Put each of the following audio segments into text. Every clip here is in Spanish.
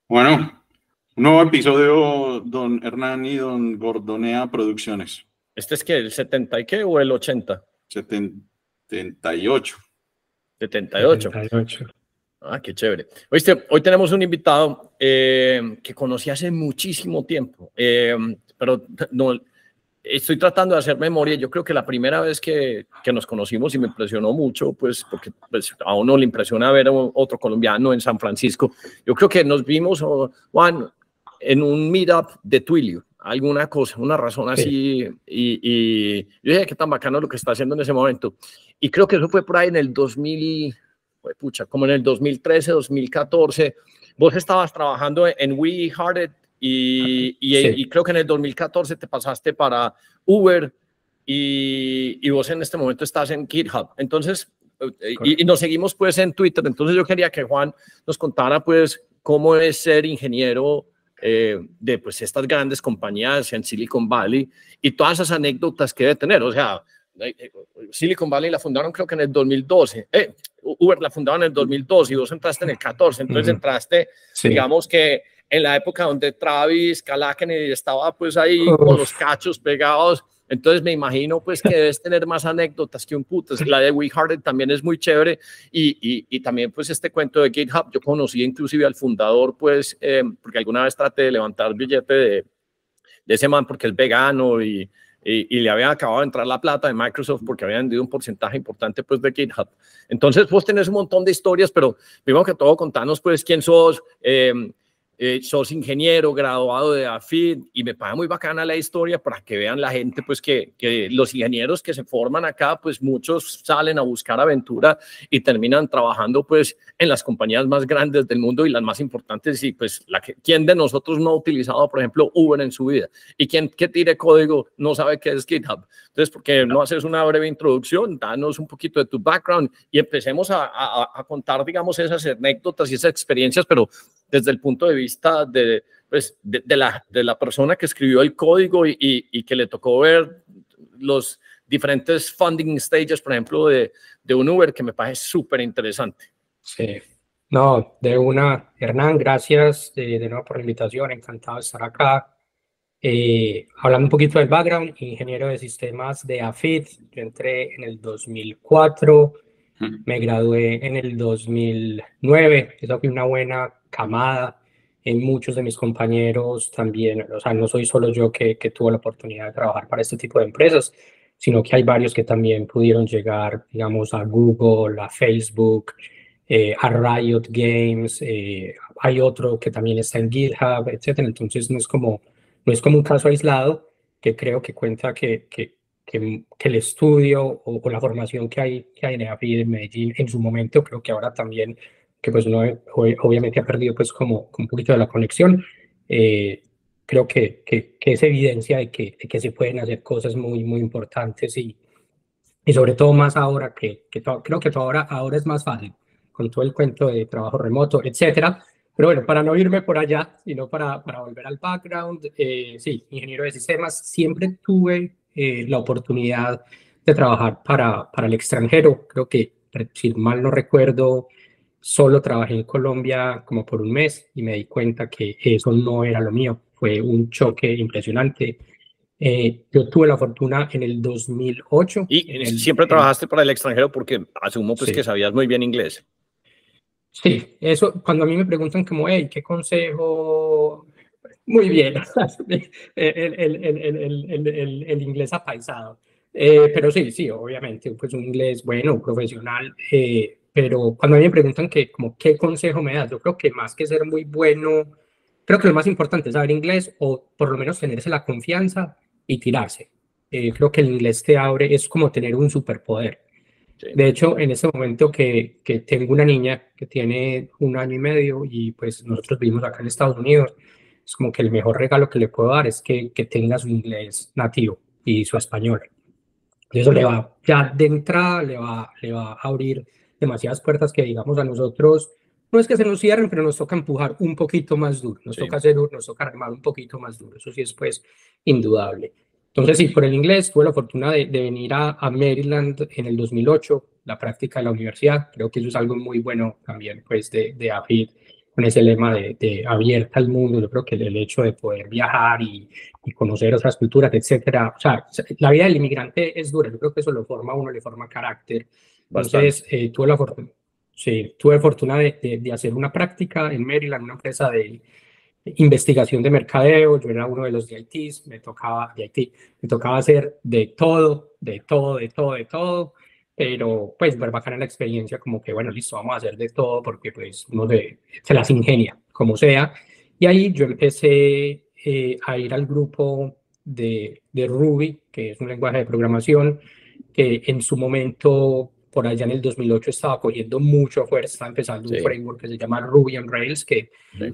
Bueno, un nuevo episodio, don Hernán y don Gordonea Producciones. ¿Este es qué? ¿El 70 y qué o el 80? 78. 78. 78. Ah, qué chévere. Oíste, hoy tenemos un invitado que conocí hace muchísimo tiempo, pero no, estoy tratando de hacer memoria. Yo creo que la primera vez que nos conocimos y me impresionó mucho, pues porque pues, a uno le impresiona ver a otro colombiano en San Francisco. Yo creo que nos vimos, Juan, en un meetup de Twilio, alguna cosa, una razón así, sí. y yo dije, qué tan bacano lo que está haciendo en ese momento. Y creo que eso fue por ahí en el 2000, como en el 2013, 2014. Vos estabas trabajando en We Hearted y creo que en el 2014 te pasaste para Uber y vos en este momento estás en GitHub. Entonces, y nos seguimos pues en Twitter. Entonces yo quería que Juan nos contara pues cómo es ser ingeniero de pues estas grandes compañías en Silicon Valley y todas esas anécdotas que debe tener. O sea, Silicon Valley la fundaron creo que en el 2012. Uber la fundaron en el 2012 y vos entraste en el 14. Entonces entraste, digamos que en la época donde Travis Kalanick estaba pues ahí con los cachos pegados. Entonces me imagino pues que debes tener más anécdotas que un putas. La de We Hearted también es muy chévere y también pues este cuento de GitHub. Yo conocí inclusive al fundador pues porque alguna vez traté de levantar billete de ese man porque es vegano y le había acabado de entrar la plata de Microsoft porque había vendido un porcentaje importante pues de GitHub. Entonces vos tenés un montón de historias, pero primero que todo contanos pues quién sos. Sos ingeniero graduado de AFID y me parece muy bacana la historia para que vean la gente pues que los ingenieros que se forman acá pues muchos salen a buscar aventura y terminan trabajando pues en las compañías más grandes del mundo y las más importantes y pues ¿quién de nosotros no ha utilizado por ejemplo Uber en su vida? Y quien que tire código no sabe qué es GitHub. Entonces, ¿por qué no haces una breve introducción? Danos un poquito de tu background y empecemos a contar digamos esas anécdotas y esas experiencias, pero desde el punto de vista de la persona que escribió el código y que le tocó ver los diferentes funding stages, por ejemplo, de un Uber, que me parece súper interesante. Sí, no, de una, Hernán, gracias de nuevo por la invitación, encantado de estar acá. Hablando un poquito del background, ingeniero de sistemas de AFID, yo entré en el 2004, me gradué en el 2009, esa fue una buena camada. Muchos de mis compañeros también, o sea, no soy solo yo que tuve la oportunidad de trabajar para este tipo de empresas, sino que hay varios que también pudieron llegar, digamos, a Google, a Facebook, a Riot Games, hay otro que también está en GitHub, etcétera. Entonces no es como un caso aislado, que creo que cuenta que el estudio o la formación que hay en EAFID en Medellín en su momento, creo que ahora también, que pues uno obviamente ha perdido pues como un poquito de la conexión, creo que es evidencia de que se pueden hacer cosas muy, muy importantes y sobre todo más ahora creo que ahora es más fácil con todo el cuento de trabajo remoto, etcétera. Pero bueno, para no irme por allá, sino para volver al background, sí, ingeniero de sistemas, siempre tuve la oportunidad de trabajar para el extranjero. Creo que, si mal no recuerdo, solo trabajé en Colombia como por un mes y me di cuenta que eso no era lo mío. Fue un choque impresionante. Yo tuve la fortuna en el 2008. ¿Y siempre trabajaste para el extranjero porque asumo pues que sabías muy bien inglés? Sí, eso, cuando a mí me preguntan como, hey, ¿qué consejo? Muy bien, el inglés apaisado. Pero sí, obviamente, pues un inglés bueno, profesional. Pero cuando a mí me preguntan como, ¿qué consejo me das? Yo creo que más que ser muy bueno, creo que lo más importante es saber inglés o por lo menos tenerse la confianza y tirarse. Creo que el inglés te abre, es como tener un superpoder. Sí. De hecho, en este momento que tengo una niña que tiene 1 año y medio y pues nosotros vivimos acá en Estados Unidos, es como que el mejor regalo que le puedo dar es que tenga su inglés nativo y su español. Y eso ya de entrada le va a abrir demasiadas puertas que, digamos, a nosotros no es que se nos cierren, pero nos toca empujar un poquito más duro, nos toca remar un poquito más duro, eso sí es pues indudable. Entonces sí, por el inglés tuve la fortuna de venir a Maryland en el 2008, la práctica de la universidad, creo que eso es algo muy bueno también pues de AFID, ese lema de abierta al mundo. Yo creo que el hecho de poder viajar y conocer otras culturas, etcétera. O sea, la vida del inmigrante es dura. Yo creo que eso lo forma a uno, le forma carácter. Entonces, tuve fortuna de hacer una práctica en Maryland, una empresa de investigación de mercadeo. Yo era uno de los DITs, me tocaba hacer de todo, pero pues fue bacana la experiencia, como que bueno, listo, vamos a hacer de todo, porque pues uno se las ingenia, como sea. Y ahí yo empecé a ir al grupo de Ruby, que es un lenguaje de programación que en su momento, por allá en el 2008, estaba cogiendo mucha fuerza, estaba empezando un framework que se llama Ruby on Rails, que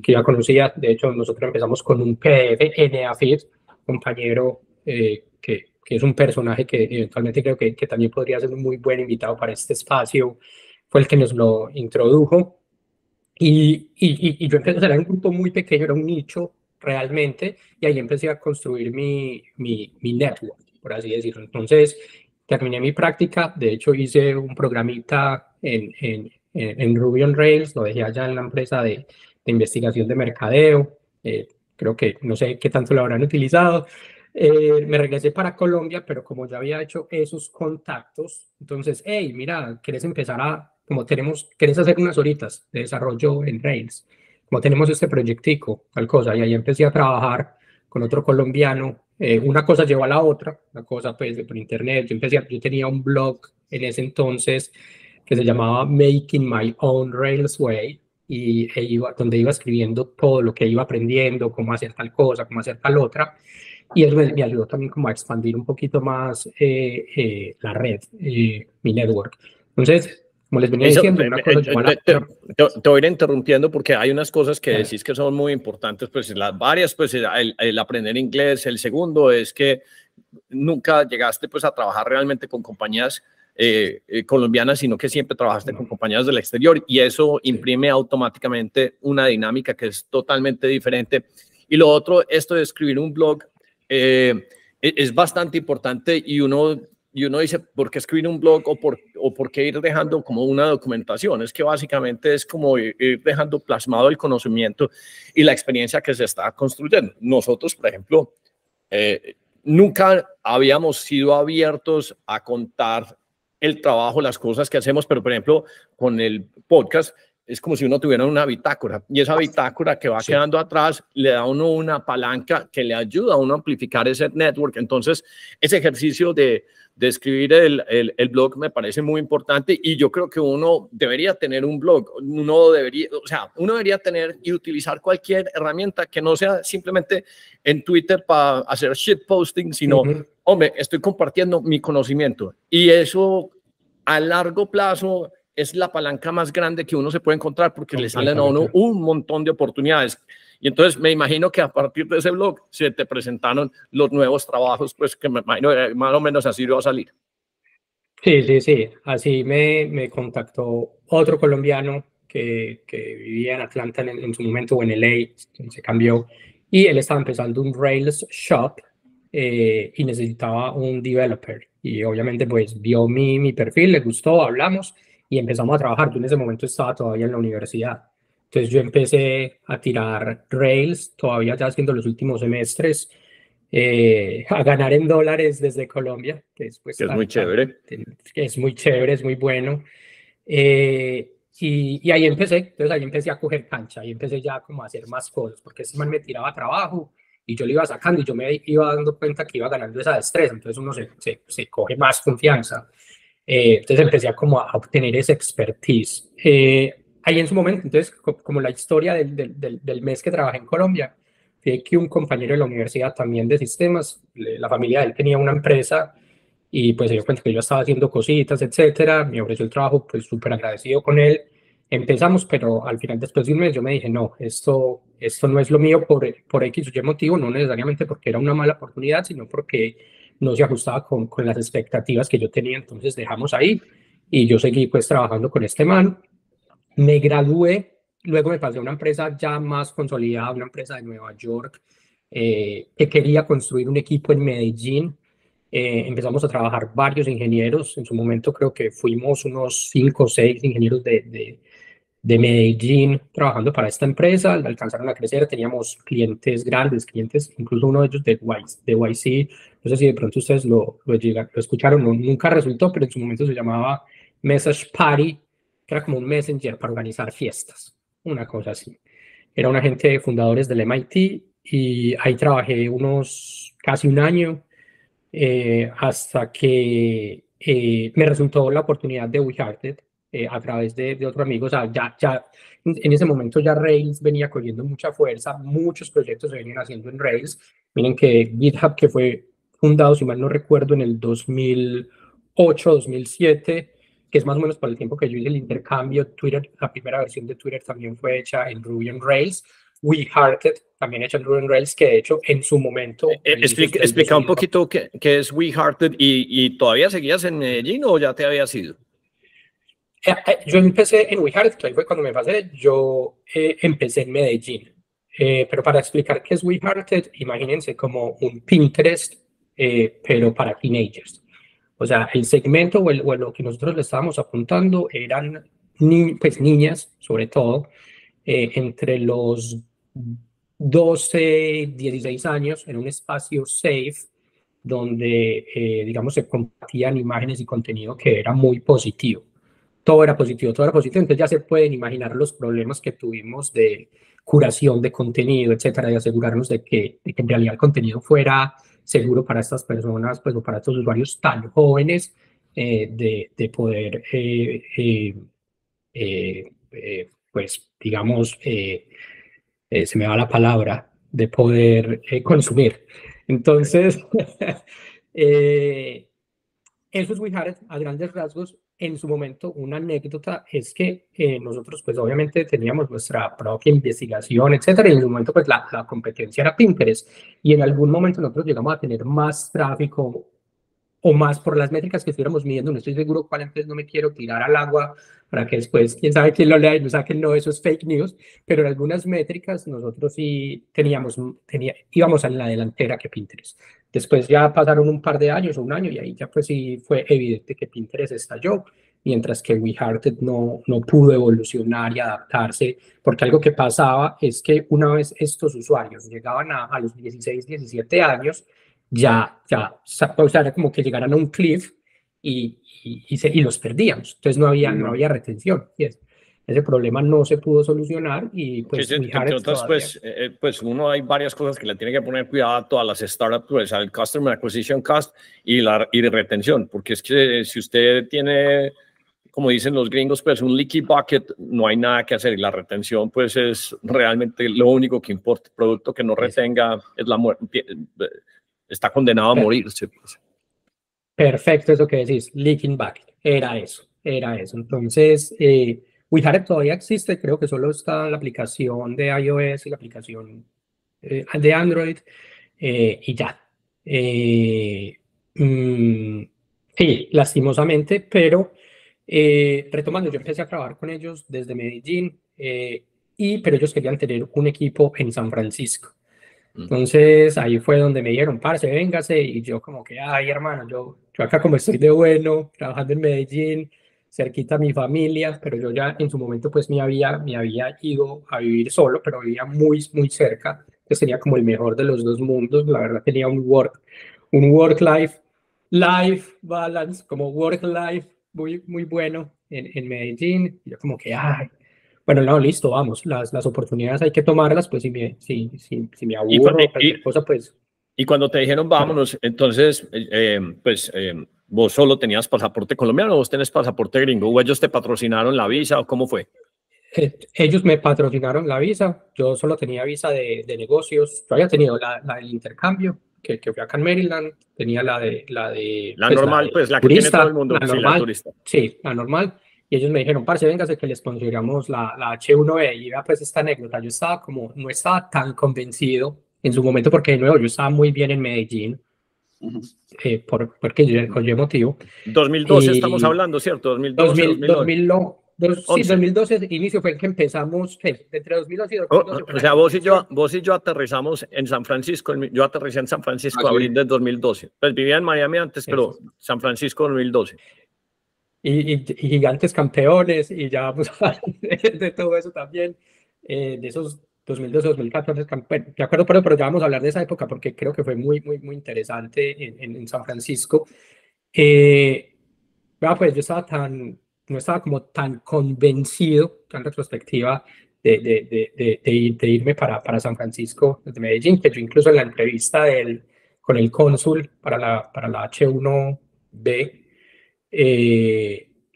ya conocía. De hecho, nosotros empezamos con un PDF NAFID, compañero que es un personaje que eventualmente creo que también podría ser un muy buen invitado para este espacio, fue el que nos lo introdujo. Y yo empecé a hacer un grupo muy pequeño, era un nicho realmente, y ahí empecé a construir mi network, por así decirlo. Entonces, terminé mi práctica. De hecho, hice un programita en Ruby on Rails, lo dejé allá en la empresa de investigación de mercadeo. Creo que no sé qué tanto lo habrán utilizado. Me regresé para Colombia, pero como ya había hecho esos contactos, entonces, hey, mira, ¿quieres empezar quieres hacer unas horitas de desarrollo en Rails? Como tenemos este proyectico, tal cosa, y ahí empecé a trabajar con otro colombiano. Una cosa llevó a la otra, una cosa pues por internet. Yo tenía un blog en ese entonces que se llamaba Making My Own Rails Way, donde iba escribiendo todo lo que iba aprendiendo, cómo hacer tal cosa, cómo hacer tal otra. Y eso me ayudó también como a expandir un poquito más la red, mi network. Entonces, como les venía diciendo, una cosa llevó a la otra. Te voy a ir interrumpiendo porque hay unas cosas que decís que son muy importantes, pues las varias, pues el aprender inglés. El segundo es que nunca llegaste pues a trabajar realmente con compañías colombianas, sino que siempre trabajaste con compañías del exterior, y eso imprime automáticamente una dinámica que es totalmente diferente. Y lo otro, esto de escribir un blog, es bastante importante, y uno dice, ¿por qué escribir un blog o por qué ir dejando como una documentación? Es que básicamente es como ir dejando plasmado el conocimiento y la experiencia que se está construyendo. Nosotros, por ejemplo, nunca habíamos sido abiertos a contar el trabajo, las cosas que hacemos, pero por ejemplo, con el podcast, es como si uno tuviera una bitácora, y esa bitácora que va quedando atrás le da a uno una palanca que le ayuda a uno a amplificar ese network. Entonces, ese ejercicio de escribir el blog me parece muy importante, y yo creo que uno debería tener un blog. Uno debería tener y utilizar cualquier herramienta que no sea simplemente en Twitter para hacer shitposting, sino, hombre, estoy compartiendo mi conocimiento, y eso a largo plazo es la palanca más grande que uno se puede encontrar, porque le salen a uno un montón de oportunidades. Y entonces me imagino que a partir de ese blog se te presentaron los nuevos trabajos, pues que me imagino más o menos así va a salir. Sí. Así me contactó otro colombiano que vivía en Atlanta en su momento, o en LA, se cambió, y él estaba empezando un Rails shop y necesitaba un developer. Y obviamente pues vio mi perfil, le gustó, hablamos y empezamos a trabajar. Yo en ese momento estaba todavía en la universidad. Entonces yo empecé a tirar Rails, todavía ya haciendo los últimos semestres, a ganar en dólares desde Colombia, que es muy chévere. Es muy chévere, es muy bueno. Y ahí empecé. Entonces ahí empecé a coger cancha, ahí empecé ya como a hacer más cosas, porque ese man me tiraba trabajo y yo le iba sacando, y yo me iba dando cuenta que iba ganando esa destreza. Entonces uno se coge más confianza. Entonces empecé a como a obtener esa expertise. Ahí en su momento, entonces, como la historia del mes que trabajé en Colombia, fue que un compañero de la universidad, también de sistemas, la familia de él tenía una empresa, y pues se dio cuenta que yo estaba haciendo cositas, etcétera. Me ofreció el trabajo, pues súper agradecido con él. Empezamos, pero al final, después de un mes, yo me dije, no, esto no es lo mío por X o Y motivo, no necesariamente porque era una mala oportunidad, sino porque no se ajustaba con las expectativas que yo tenía. Entonces dejamos ahí, y yo seguí pues trabajando con este man. Me gradué, luego me pasé a una empresa ya más consolidada, una empresa de Nueva York, que quería construir un equipo en Medellín. Empezamos a trabajar varios ingenieros. En su momento creo que fuimos unos 5 o 6 ingenieros de Medellín trabajando para esta empresa, alcanzaron a crecer, teníamos clientes grandes, clientes, incluso uno de ellos de YC, no sé si de pronto ustedes lo escucharon, nunca resultó, pero en su momento se llamaba Message Party, que era como un messenger para organizar fiestas, una cosa así. Era un agente de fundadores del MIT y ahí trabajé casi un año hasta que me resultó la oportunidad de WeHearted a través de otro amigo. O sea, ya en ese momento ya Rails venía cogiendo mucha fuerza, muchos proyectos se venían haciendo en Rails. Miren que GitHub, que fue fundado, si mal no recuerdo, en el 2008, 2007, que es más o menos para el tiempo que yo hice el intercambio, Twitter, la primera versión de Twitter también fue hecha en Ruby on Rails. WeHearted también hecha en Ruby on Rails, que de hecho en su momento... Explica un poquito qué es WeHearted y ¿todavía seguías en Medellín o ya te habías ido? Yo empecé en WeHearted, que ahí fue cuando me pasé, yo empecé en Medellín. Pero para explicar qué es WeHearted, imagínense como un Pinterest, pero para teenagers. O sea, el segmento o lo que nosotros le estábamos apuntando eran pues niñas, sobre todo, entre los 12, 16 años, en un espacio safe, donde, digamos, se compartían imágenes y contenido que era muy positivo. Todo era positivo, todo era positivo. Entonces ya se pueden imaginar los problemas que tuvimos de curación de contenido, etcétera, de asegurarnos de que en realidad el contenido fuera seguro para estas personas, pues, o para estos usuarios tan jóvenes, de poder, pues, digamos, se me va la palabra, de poder consumir. Entonces, eso es WeHearted a grandes rasgos. En su momento, una anécdota es que nosotros, pues obviamente teníamos nuestra propia investigación, etcétera, y en su momento, pues la competencia era Pinterest, y en algún momento nosotros llegamos a tener más tráfico o más por las métricas que estuviéramos midiendo. No estoy seguro cuál, entonces no me quiero tirar al agua para que después, quién sabe quién lo lea y no saquen, no, eso es fake news, pero en algunas métricas nosotros sí íbamos en la delantera que Pinterest. Después ya pasaron un par de años o un año y ahí ya pues sí fue evidente que Pinterest estalló, mientras que WeHearted no pudo evolucionar y adaptarse, porque algo que pasaba es que una vez estos usuarios llegaban a los 16, 17 años, o sea, era como que llegaran a un cliff y los perdíamos. Entonces no había retención. Ese problema no se pudo solucionar y pues... Sí, entre otras, pues uno hay varias cosas que le tiene que poner cuidado a todas las startups, pues al Customer Acquisition Cost y de retención, porque es que si usted tiene, como dicen los gringos, pues un leaky bucket, no hay nada que hacer, y la retención pues es realmente lo único que importa. El producto que no retenga es la muerte, está condenado a morirse. Perfecto, eso que decís, leaking bucket, era eso. Entonces, WeHearted todavía existe, creo que solo está la aplicación de iOS y la aplicación de Android, y ya. Sí, lastimosamente, pero retomando, yo empecé a trabajar con ellos desde Medellín, pero ellos querían tener un equipo en San Francisco. Entonces ahí fue donde me dijeron, parce, véngase, y yo como que, ay hermano, yo acá como estoy de bueno, trabajando en Medellín, cerquita a mi familia, pero yo ya en su momento pues me había ido a vivir solo, pero vivía muy, muy cerca, que sería como el mejor de los dos mundos. La verdad tenía un work-life balance, como work-life muy, muy bueno en Medellín. Y yo como que, ay, bueno, no, listo, vamos, las oportunidades hay que tomarlas, pues si me aburro, cualquier cosa, pues... Y cuando te dijeron vámonos, entonces, ¿vos solo tenías pasaporte colombiano o vos tenés pasaporte gringo? ¿O ellos te patrocinaron la visa o cómo fue? Ellos me patrocinaron la visa, yo solo tenía visa de negocios. Yo había tenido la del intercambio, que fui acá en Maryland, tenía la normal, pues la que turista, tiene todo el mundo, la sí, normal, la turista. Sí, la normal. Y ellos me dijeron, parce, véngase que les conseguiremos la H1B. Y vea pues esta anécdota, yo no estaba tan convencido en su momento, porque de nuevo yo estaba muy bien en Medellín, porque yo motivo. 2012 estamos hablando, ¿cierto? 2012, 2012 inicio fue el que empezamos, entre 2012 y 2012. O sea, vos y yo aterrizamos en San Francisco, yo aterricé en San Francisco en abril del 2012. Pues vivía en Miami antes, pero San Francisco 2012. y gigantes campeones, y ya vamos a hablar de todo eso también, de esos 2012-2014, de acuerdo, pero ya vamos a hablar de esa época porque creo que fue muy interesante en San Francisco. Pues yo no estaba como tan convencido, tan retrospectiva, de irme para San Francisco desde Medellín, que yo incluso en la entrevista con el cónsul para la H1B,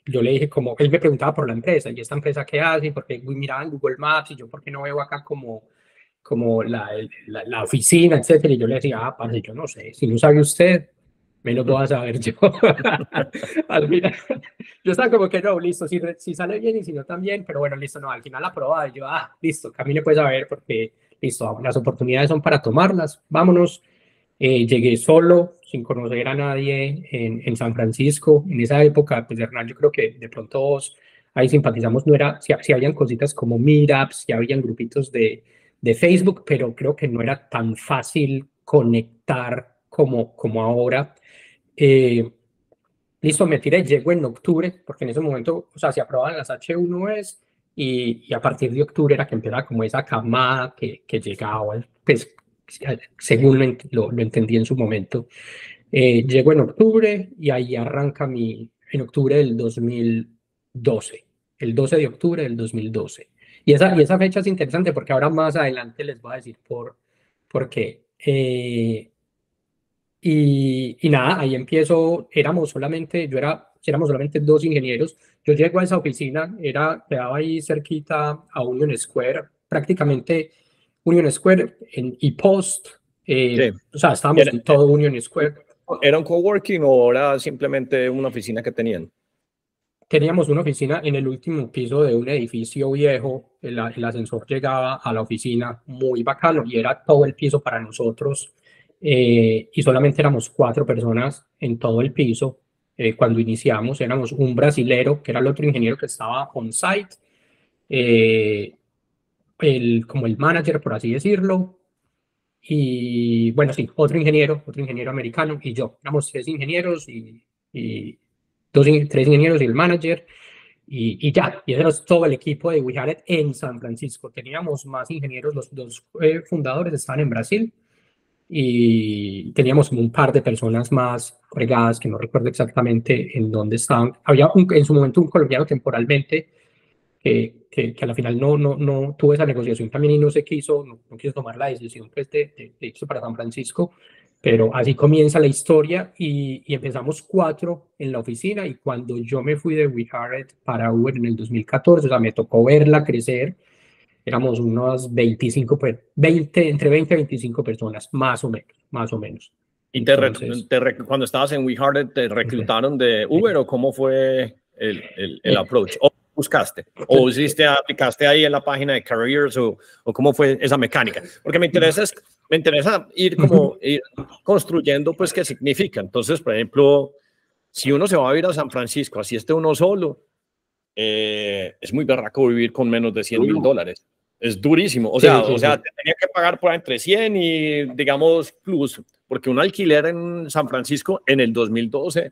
yo le dije como, él me preguntaba por la empresa, y esta empresa qué hace, porque miraba en Google Maps, y yo por qué no veo acá como la oficina, etcétera, y yo le decía, parce, yo no sé, si no sabe usted, menos voy a saber yo. Al final, yo estaba como que no, listo, si sale bien y si no también, pero bueno, listo, no, al final aprobada, y yo, listo, camine pues a ver, porque listo, las oportunidades son para tomarlas, vámonos. Llegué solo, sin conocer a nadie en San Francisco. En esa época, pues Hernán, yo creo que de pronto ahí simpatizamos, no era, si habían cositas como meetups, si habían grupitos de Facebook, pero creo que no era tan fácil conectar como ahora. Listo, me tiré, llego en octubre, porque en ese momento, o sea, se aprobaban las H1Es y a partir de octubre era que empezaba como esa camada que llegaba, pues según lo entendí en su momento. Llego en octubre y ahí arranca en octubre del 2012, el 12 de octubre del 2012. Y esa fecha es interesante porque ahora más adelante les voy a decir por qué. Y nada, ahí empiezo, éramos solamente dos ingenieros. Yo llego a esa oficina, quedaba ahí cerquita a Union Square, prácticamente Union Square y Post, Sí. o sea, estábamos en todo Union Square. ¿Era un coworking o era simplemente una oficina que tenían? Teníamos una oficina en el último piso de un edificio viejo, el ascensor llegaba a la oficina muy bacano y era todo el piso para nosotros. Y solamente éramos 4 personas en todo el piso. Cuando iniciamos éramos un brasilero, que era el otro ingeniero que estaba on site, como el manager, por así decirlo, y bueno, sí, otro ingeniero americano y yo. Éramos 3 ingenieros y 3 ingenieros y el manager. Y ya, y ese era todo el equipo de We Had It en San Francisco. Teníamos más ingenieros, los dos fundadores estaban en Brasil y teníamos un par de personas más regadas que no recuerdo exactamente en dónde estaban. Había en su momento un colombiano temporalmente que a la final no tuvo esa negociación también y no quiso tomar la decisión pues, de irse para San Francisco. Pero así comienza la historia y empezamos 4 en la oficina y cuando yo me fui de We Had It para Uber en el 2014, o sea, me tocó verla crecer, éramos unos 25, entre 20 y 25 personas, más o menos. ¿Y cuando estabas en We Had It, te reclutaron de Uber o cómo fue el approach? ¿O buscaste? ¿O aplicaste ahí en la página de Careers o cómo fue esa mecánica? Porque me interesa ir construyendo pues qué significa. Entonces, por ejemplo, si uno se va a vivir a San Francisco, así esté uno solo, es muy berraco vivir con menos de $100,000. Es durísimo. O sea, te tenía que pagar por entre 100 y digamos plus, porque un alquiler en San Francisco en el 2012,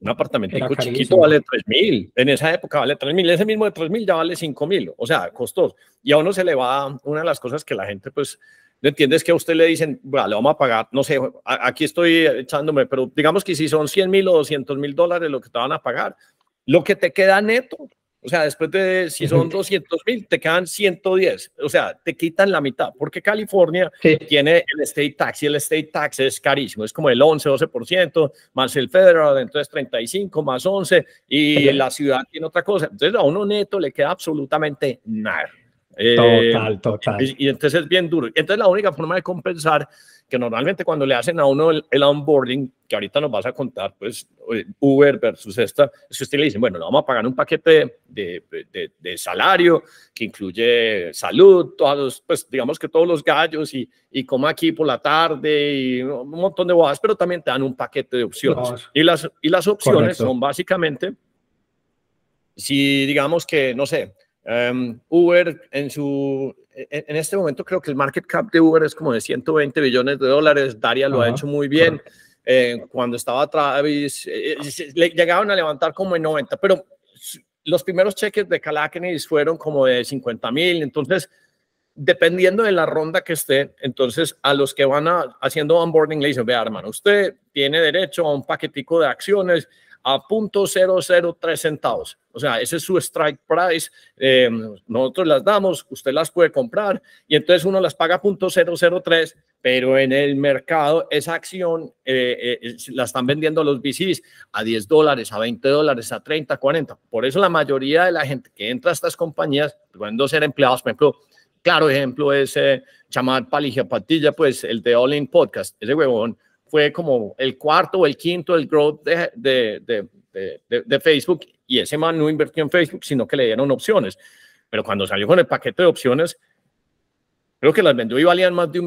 un apartamentico chiquito vale 3,000. En esa época vale 3,000. Ese mismo de 3,000 ya vale 5,000. O sea, costoso. Y a uno se le va, una de las cosas que la gente pues no entiende es que a usted le dicen, bueno, le vamos a pagar, no sé, aquí estoy echándome, pero digamos que si son 100,000 o $200,000 lo que te van a pagar, lo que te queda neto, o sea, después de, si son 200,000, te quedan 110. O sea, te quitan la mitad. Porque California tiene el state tax y el state tax es carísimo. Es como el 11-12%, más el federal, entonces 35 más 11. Y la ciudad tiene otra cosa. Entonces a uno neto le queda absolutamente nada. Total. Y entonces es bien duro. Entonces la única forma de compensar, que normalmente cuando le hacen a uno el onboarding, que ahorita nos vas a contar, pues Uber versus esta, es que usted le dice, bueno, le vamos a pagar un paquete de salario que incluye salud, pues digamos que todos los gallos y coma aquí por la tarde y un montón de bobadas, pero también te dan un paquete de opciones. Y las opciones son básicamente, si digamos que, no sé, Uber en este momento creo que el market cap de Uber es como de $120 billones. Daria lo ha hecho muy bien. cuando estaba Travis, le llegaban a levantar como en 90, pero los primeros cheques de Calacanis fueron como de 50,000, entonces dependiendo de la ronda que esté, entonces a los que van haciendo onboarding le dicen, vea hermano, usted tiene derecho a un paquetico de acciones a 0.003 centavos, o sea, ese es su strike price, nosotros las damos, usted las puede comprar y entonces uno las paga 0.003, pero en el mercado esa acción la están vendiendo los VCs a $10, a $20, a 30, 40, por eso la mayoría de la gente que entra a estas compañías, pueden ser empleados, por ejemplo, claro ejemplo es Chamath Palihapitiya, pues el de All In Podcast, ese huevón fue como el cuarto o el quinto del growth de Facebook y ese man no invirtió en Facebook, sino que le dieron opciones. Pero cuando salió con el paquete de opciones, creo que las vendió y valían más de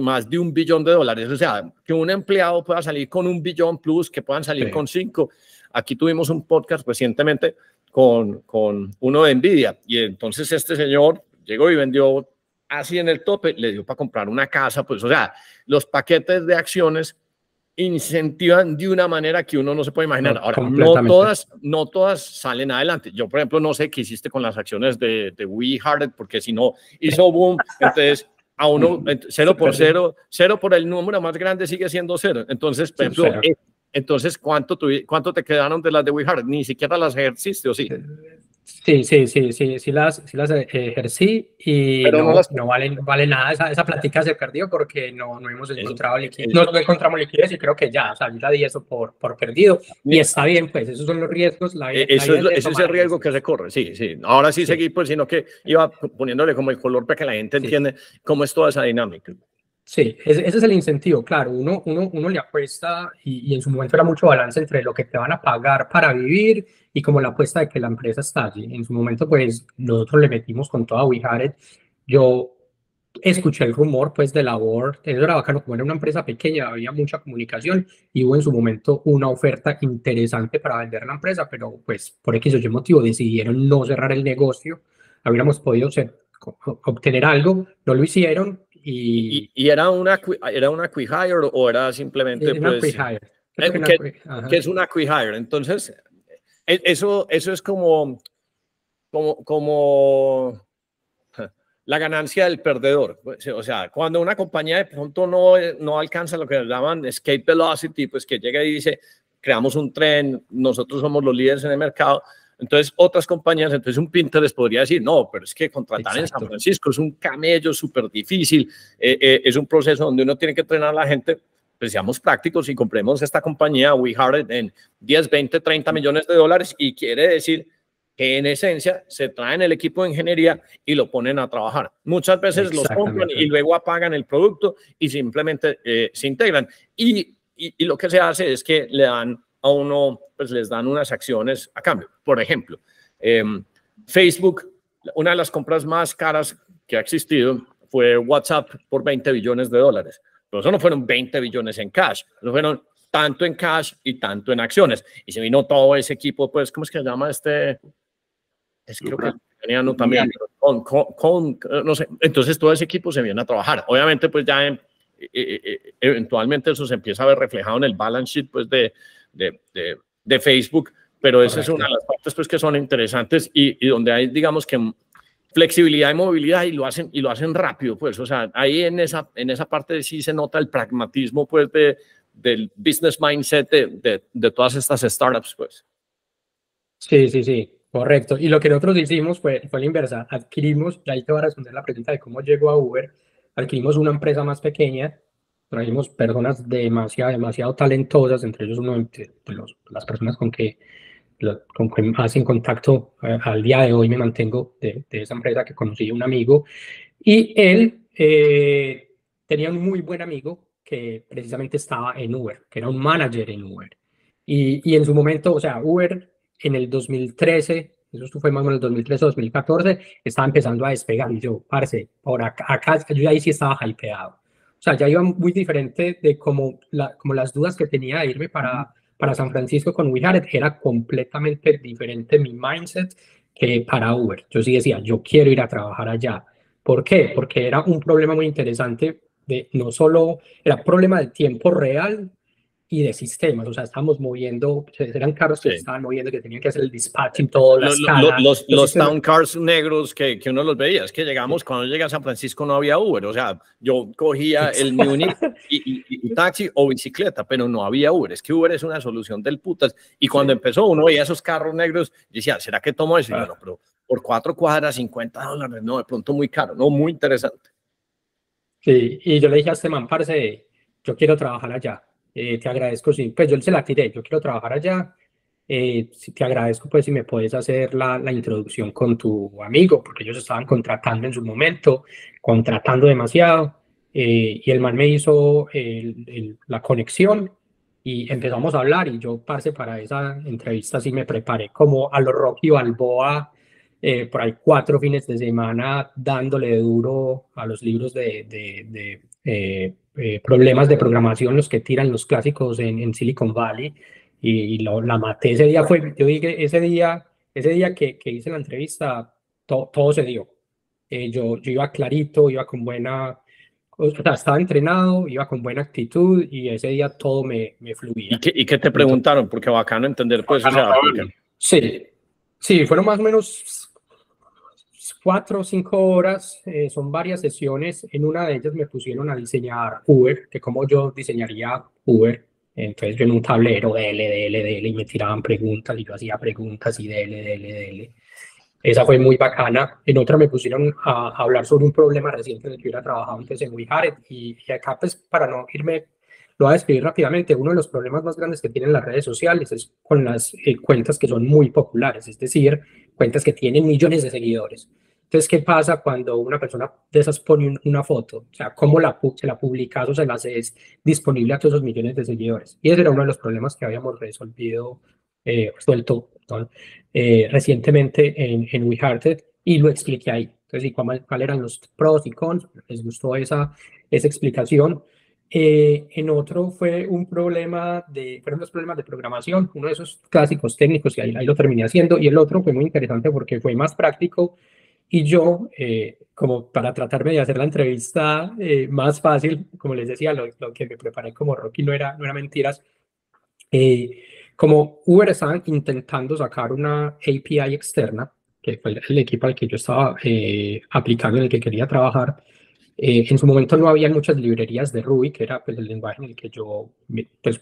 más de $1 billón. O sea, que un empleado pueda salir con $1 billón plus, que puedan salir con 5. Aquí tuvimos un podcast recientemente con uno de Nvidia y entonces este señor llegó y vendió así en el tope, le dio para comprar una casa, pues, o sea, los paquetes de acciones incentivan de una manera que uno no se puede imaginar. Ahora, no todas salen adelante. Yo, por ejemplo, no sé qué hiciste con las acciones de WeHearted, porque si no hizo boom, entonces a uno 0 por 0, 0 por el número más grande sigue siendo 0. Entonces, por ejemplo, entonces, ¿cuánto te quedaron de las de WeHearted? Ni siquiera las ejerciste, ¿o sí? Sí las ejercí y no vale nada. Esa plática se perdió porque no hemos encontrado liquidez. No encontramos liquidez y creo que ya, o sea, yo la di eso por perdido y está bien, pues, esos son los riesgos. Ese es el riesgo que se corre, sí. Ahora sí seguí, pues, sino que iba poniéndole como el color para que la gente entienda cómo es toda esa dinámica. Sí, ese es el incentivo, claro, uno le apuesta y en su momento era mucho balance entre lo que te van a pagar para vivir y como la apuesta de que la empresa está allí. En su momento, pues, nosotros le metimos con toda WeHearted. Yo escuché el rumor, pues, de la board, eso era bacano, como era una empresa pequeña, había mucha comunicación y hubo en su momento una oferta interesante para vender la empresa, pero, pues, por X o Y motivo decidieron no cerrar el negocio, habríamos podido obtener algo, no lo hicieron. ¿Y era una acqui-hire o era simplemente una pues, ¿qué es una acqui-hire? Entonces, eso es como la ganancia del perdedor. O sea, cuando una compañía de pronto no alcanza lo que llaman escape velocity, pues que llega y dice, creamos un tren, nosotros somos los líderes en el mercado. Entonces, otras compañías, entonces un Pinterest podría decir, no, pero es que contratar en San Francisco es un camello súper difícil, es un proceso donde uno tiene que entrenar a la gente, pues seamos prácticos y compremos esta compañía WeHearted en 10, 20, 30 millones de dólares y quiere decir que en esencia se traen el equipo de ingeniería y lo ponen a trabajar. Muchas veces los compran y luego apagan el producto y simplemente se integran. Y lo que se hace es que le dan a uno, pues les dan unas acciones a cambio. Por ejemplo, Facebook, una de las compras más caras que ha existido fue WhatsApp por $20 billones. Pero eso no fueron 20 billones en cash, eso fueron tanto en cash y tanto en acciones. Y se vino todo ese equipo, pues, ¿cómo es que se llama este? Creo que tenían también, no sé. Entonces todo ese equipo se viene a trabajar. Obviamente, pues ya eventualmente eso se empieza a ver reflejado en el balance sheet, pues, de Facebook, pero esa es una de las partes, pues, que son interesantes y donde hay, digamos, que flexibilidad y movilidad y lo hacen rápido, pues, o sea, ahí en esa parte sí se nota el pragmatismo, pues, del business mindset de todas estas startups, pues. Sí, correcto. Y lo que nosotros hicimos fue la inversa, adquirimos, y ahí te voy a responder la pregunta de cómo llegó a Uber, adquirimos una empresa más pequeña, trajimos personas demasiado talentosas, entre ellos uno de las personas con que más en contacto al día de hoy me mantengo de esa empresa, que conocí un amigo, y él tenía un muy buen amigo que precisamente estaba en Uber, que era un manager en Uber, y en su momento, o sea, Uber en el 2013, eso fue más o menos el 2013 o 2014, estaba empezando a despegar, y yo, parce, por acá yo ahí sí estaba hypeado. O sea, ya iba muy diferente de como las dudas que tenía de irme para San Francisco con WeHearted, era completamente diferente mi mindset que para Uber. Yo sí decía, yo quiero ir a trabajar allá. ¿Por qué? Porque era un problema muy interesante, no solo era problema de tiempo real, y de sistemas, o sea, estábamos moviendo, eran carros que se Sí. estaban moviendo, que tenían que hacer el dispatching, toda la escala. Los town cars negros que uno los veía, es que llegamos, cuando llegué a San Francisco no había Uber, o sea, yo cogía el Munich y taxi o bicicleta, pero no había Uber, es que Uber es una solución del putas, y cuando empezó uno veía esos carros negros, y decía, ¿será que tomo eso? Y yo, no, pero por 4 cuadras, $50, no, de pronto muy caro, no, muy interesante. Sí, y yo le dije a este man, parce, yo quiero trabajar allá, te agradezco, sí, pues yo se la tiré, yo quiero trabajar allá, si te agradezco pues si me puedes hacer la introducción con tu amigo, porque ellos estaban contratando en su momento, contratando demasiado, y el man me hizo la conexión y empezamos a hablar y yo, parce, para esa entrevista sí me preparé como a lo Rocky Balboa, por ahí 4 fines de semana dándole duro a los libros de problemas de programación, los que tiran los clásicos en Silicon Valley, y la maté ese día. Yo dije, ese día que hice la entrevista, todo se dio. Yo iba clarito, iba con buena, o sea, estaba entrenado, iba con buena actitud y ese día todo me fluía. ¿Y qué te preguntaron? Porque bacano entender, pues, o sea, porque... Sí, fueron más o menos 4 o 5 horas, son varias sesiones. En una de ellas me pusieron a diseñar Uber, que como yo diseñaría Uber. Entonces yo en un tablero, dele, y me tiraban preguntas y yo hacía preguntas y dele. Esa fue muy bacana. En otra me pusieron a hablar sobre un problema reciente en el que hubiera trabajado antes en WeHared. Y acá, pues, para no irme, lo voy a describir rápidamente. Uno de los problemas más grandes que tienen las redes sociales es con las cuentas que son muy populares, es decir, cuentas que tienen millones de seguidores. Entonces, ¿qué pasa cuando una persona de esas pone una foto? O sea, ¿cómo se la publicas o se la haces disponible a todos esos millones de seguidores? Y ese era uno de los problemas que habíamos resuelto, perdón, recientemente en WeHearted, y lo expliqué ahí. Entonces, ¿y cuál eran los pros y cons? Les gustó esa explicación. En otro fueron los problemas de programación, uno de esos clásicos técnicos, y ahí lo terminé haciendo, y el otro fue muy interesante porque fue más práctico. Y yo, como para tratarme de hacer la entrevista más fácil, como les decía, lo que me preparé como Rocky no era mentiras. Como Uber estaban intentando sacar una API externa, que fue el equipo al que yo estaba aplicando, en el que quería trabajar, en su momento no había muchas librerías de Ruby, que era pues, el lenguaje en el que yo pues,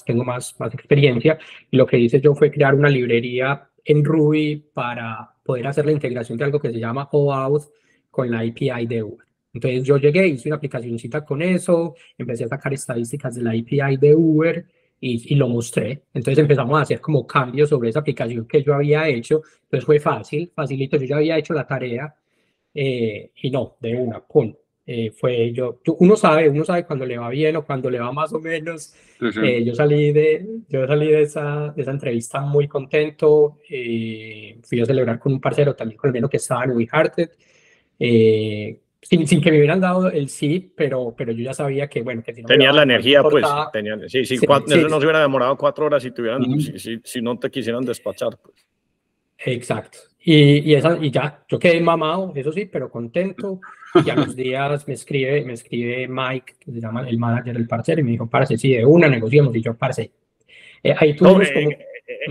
tengo más experiencia, y lo que hice yo fue crear una librería en Ruby para poder hacer la integración de algo que se llama OAuth con la API de Uber. Entonces yo llegué, hice una aplicacióncita con eso, empecé a sacar estadísticas de la API de Uber y lo mostré. Entonces empezamos a hacer como cambios sobre esa aplicación que yo había hecho. Entonces fue facilito, yo ya había hecho la tarea, y no, de una, pum. Uno sabe cuando le va bien o cuando le va más o menos. Yo salí de esa entrevista muy contento. Fui a celebrar con un parcero también colombiano que estaba en WeHearted, sin que me hubieran dado el sí, pero yo ya sabía que, bueno, que si no me Tenías la daban, no energía, pues, importaba. sí, Sí, eso no se hubiera demorado 4 horas si si no te quisieran despachar, pues. Exacto. Y ya, yo quedé mamado, eso sí, pero contento. Y a los días me escribe Mike, que se llama el manager del parcero, y me dijo, parce, sí, de una negociamos. Y yo, parce, ahí tuvimos como...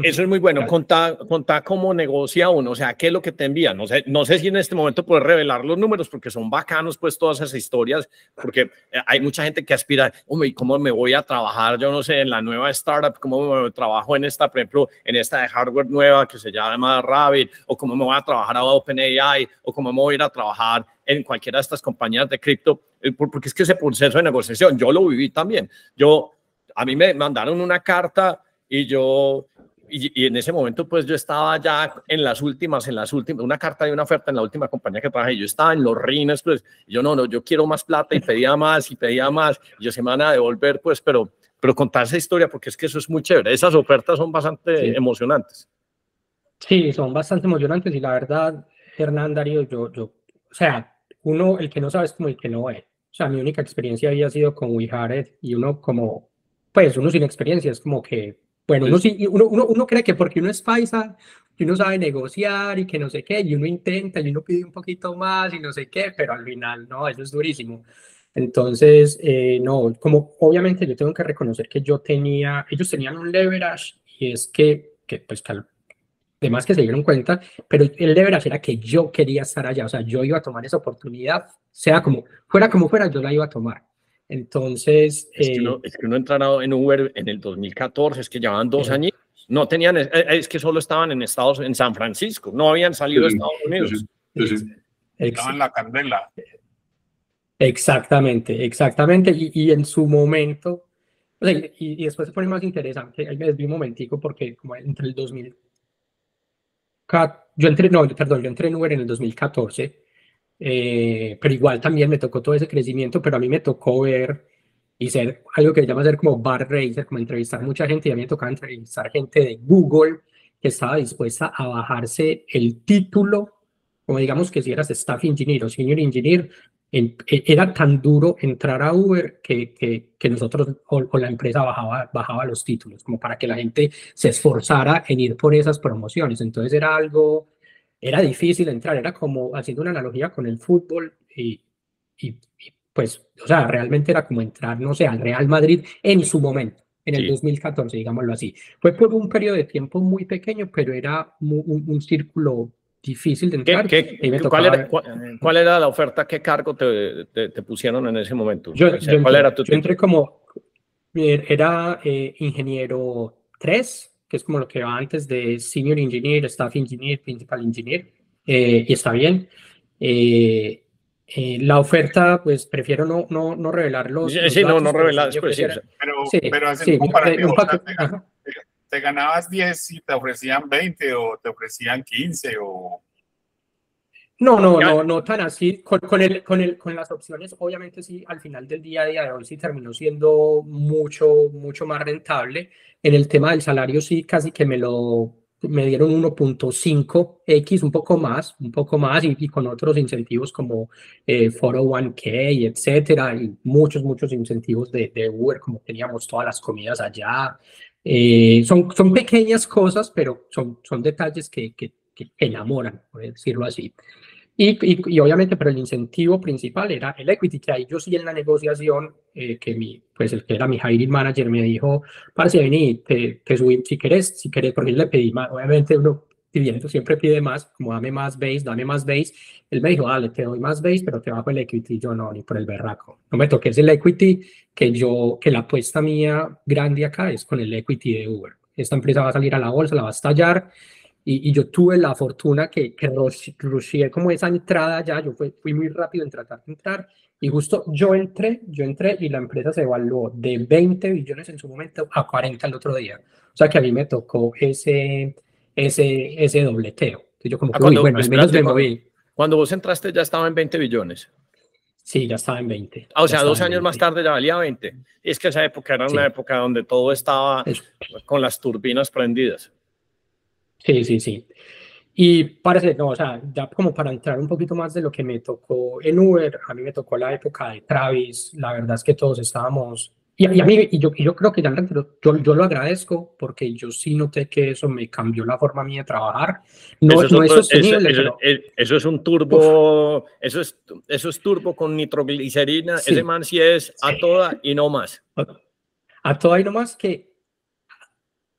Eso es muy bueno. Contá cómo negocia uno, o sea, qué es lo que te envían. No sé si en este momento puedes revelar los números, porque son bacanos, pues, todas esas historias, porque hay mucha gente que aspira, hombre, ¿cómo me voy a trabajar? Yo no sé, en la nueva startup, ¿cómo me trabajo en esta, por ejemplo, en esta de hardware nueva que se llama Rabbit? O cómo me voy a trabajar a OpenAI, o cómo me voy a ir a trabajar en cualquiera de estas compañías de cripto, porque es que ese proceso de negociación, yo lo viví también. A mí me mandaron una carta y en ese momento, pues yo estaba ya en las últimas, una carta de una oferta en la última compañía que trabajé. Yo estaba en los rines, pues, y yo no, yo quiero más plata, y pedía más, y yo se me van a devolver, pues, pero contar esa historia, porque es que eso es muy chévere. Esas ofertas son bastante emocionantes. Sí, son bastante emocionantes, y la verdad, Hernán, Darío, o sea, el que no sabe es como el que no ve. O sea, mi única experiencia había sido con WeHearted, y uno sin experiencia es como que, bueno, uno cree que porque uno es paisa, que uno sabe negociar y que no sé qué, y uno intenta y uno pide un poquito más y no sé qué, pero al final no, eso es durísimo. Entonces, no, como obviamente yo tengo que reconocer que ellos tenían un leverage y es que pues además que se dieron cuenta, pero el leverage era que yo quería estar allá, o sea, yo iba a tomar esa oportunidad, sea como fuera, yo la iba a tomar. Entonces, es que uno entró en Uber en el 2014, es que llevaban 2 años. No tenían, es que solo estaban en San Francisco, no habían salido de Estados Unidos. Estaban en la candela. Exactamente, exactamente. Y en su momento, o sea, y después se pone más interesante, ahí me desvío un momentico porque como entre el 2000, yo entré en Uber en el 2014, pero igual también me tocó todo ese crecimiento, pero a mí me tocó ver y ser algo que se llama ser como bar racer, como entrevistar mucha gente, y a mí me tocaba entrevistar gente de Google que estaba dispuesta a bajarse el título, como digamos que si eras staff engineer o senior engineer, era tan duro entrar a Uber que nosotros o la empresa bajaba los títulos, como para que la gente se esforzara en ir por esas promociones. Entonces era difícil entrar, era como haciendo una analogía con el fútbol y pues, o sea, realmente era como entrar, no sé, al Real Madrid en su momento, en el 2014, digámoslo así. Fue por un periodo de tiempo muy pequeño, pero era un círculo difícil de entrar. ¿Cuál era la oferta? ¿Qué cargo te pusieron en ese momento? Yo entré como, era ingeniero 3, que es como lo que va antes de senior engineer, staff engineer, principal engineer, y está bien. La oferta, pues prefiero no revelar los sí, datos, no revelar después. Pero haciendo un comparativo, te ganabas 10 y te ofrecían 20 o te ofrecían 15 o... No tan así. Con las opciones, obviamente sí, al final del día a día de hoy sí terminó siendo mucho más rentable. En el tema del salario sí, casi que me dieron 1.5x, un poco más, y con otros incentivos como 401k, etcétera, y muchos incentivos de Uber, como teníamos todas las comidas allá. Son pequeñas cosas, pero son detalles que enamoran, por decirlo así. Y obviamente, pero el incentivo principal era el equity, que ahí yo sí en la negociación, pues el que era mi hiring manager me dijo, parce, vení, te subí, si querés, porque yo le pedí más, obviamente uno pidiendo siempre pide más, como dame más base, él me dijo, dale, te doy más base, pero te bajo el equity, yo no, ni por el berraco, no me toques el equity, que la apuesta mía grande acá es con el equity de Uber, esta empresa va a salir a la bolsa, la va a estallar. Y yo tuve la fortuna que rusheé como esa entrada ya, yo fui muy rápido en tratar de entrar, y justo yo entré y la empresa se evaluó de 20 billones en su momento a 40 el otro día. O sea que a mí me tocó ese dobleteo. Entonces yo como que, bueno, al menos me moví. Cuando vos entraste ya estaba en 20 billones. Sí, ya estaba en 20. O sea, 2 años más tarde ya valía 20. Y es que esa época era una época donde todo estaba con las turbinas prendidas. Sí. Y parece, no, o sea, ya como para entrar un poquito más de lo que me tocó en Uber, a mí me tocó la época de Travis, la verdad es que todos estábamos, y yo creo que ya yo lo agradezco porque yo sí noté que eso me cambió la forma mía de trabajar. No es sostenible, pero... Eso es un turbo, eso es turbo con nitroglicerina, sí. Ese man sí es a toda y no más. A toda y no más, que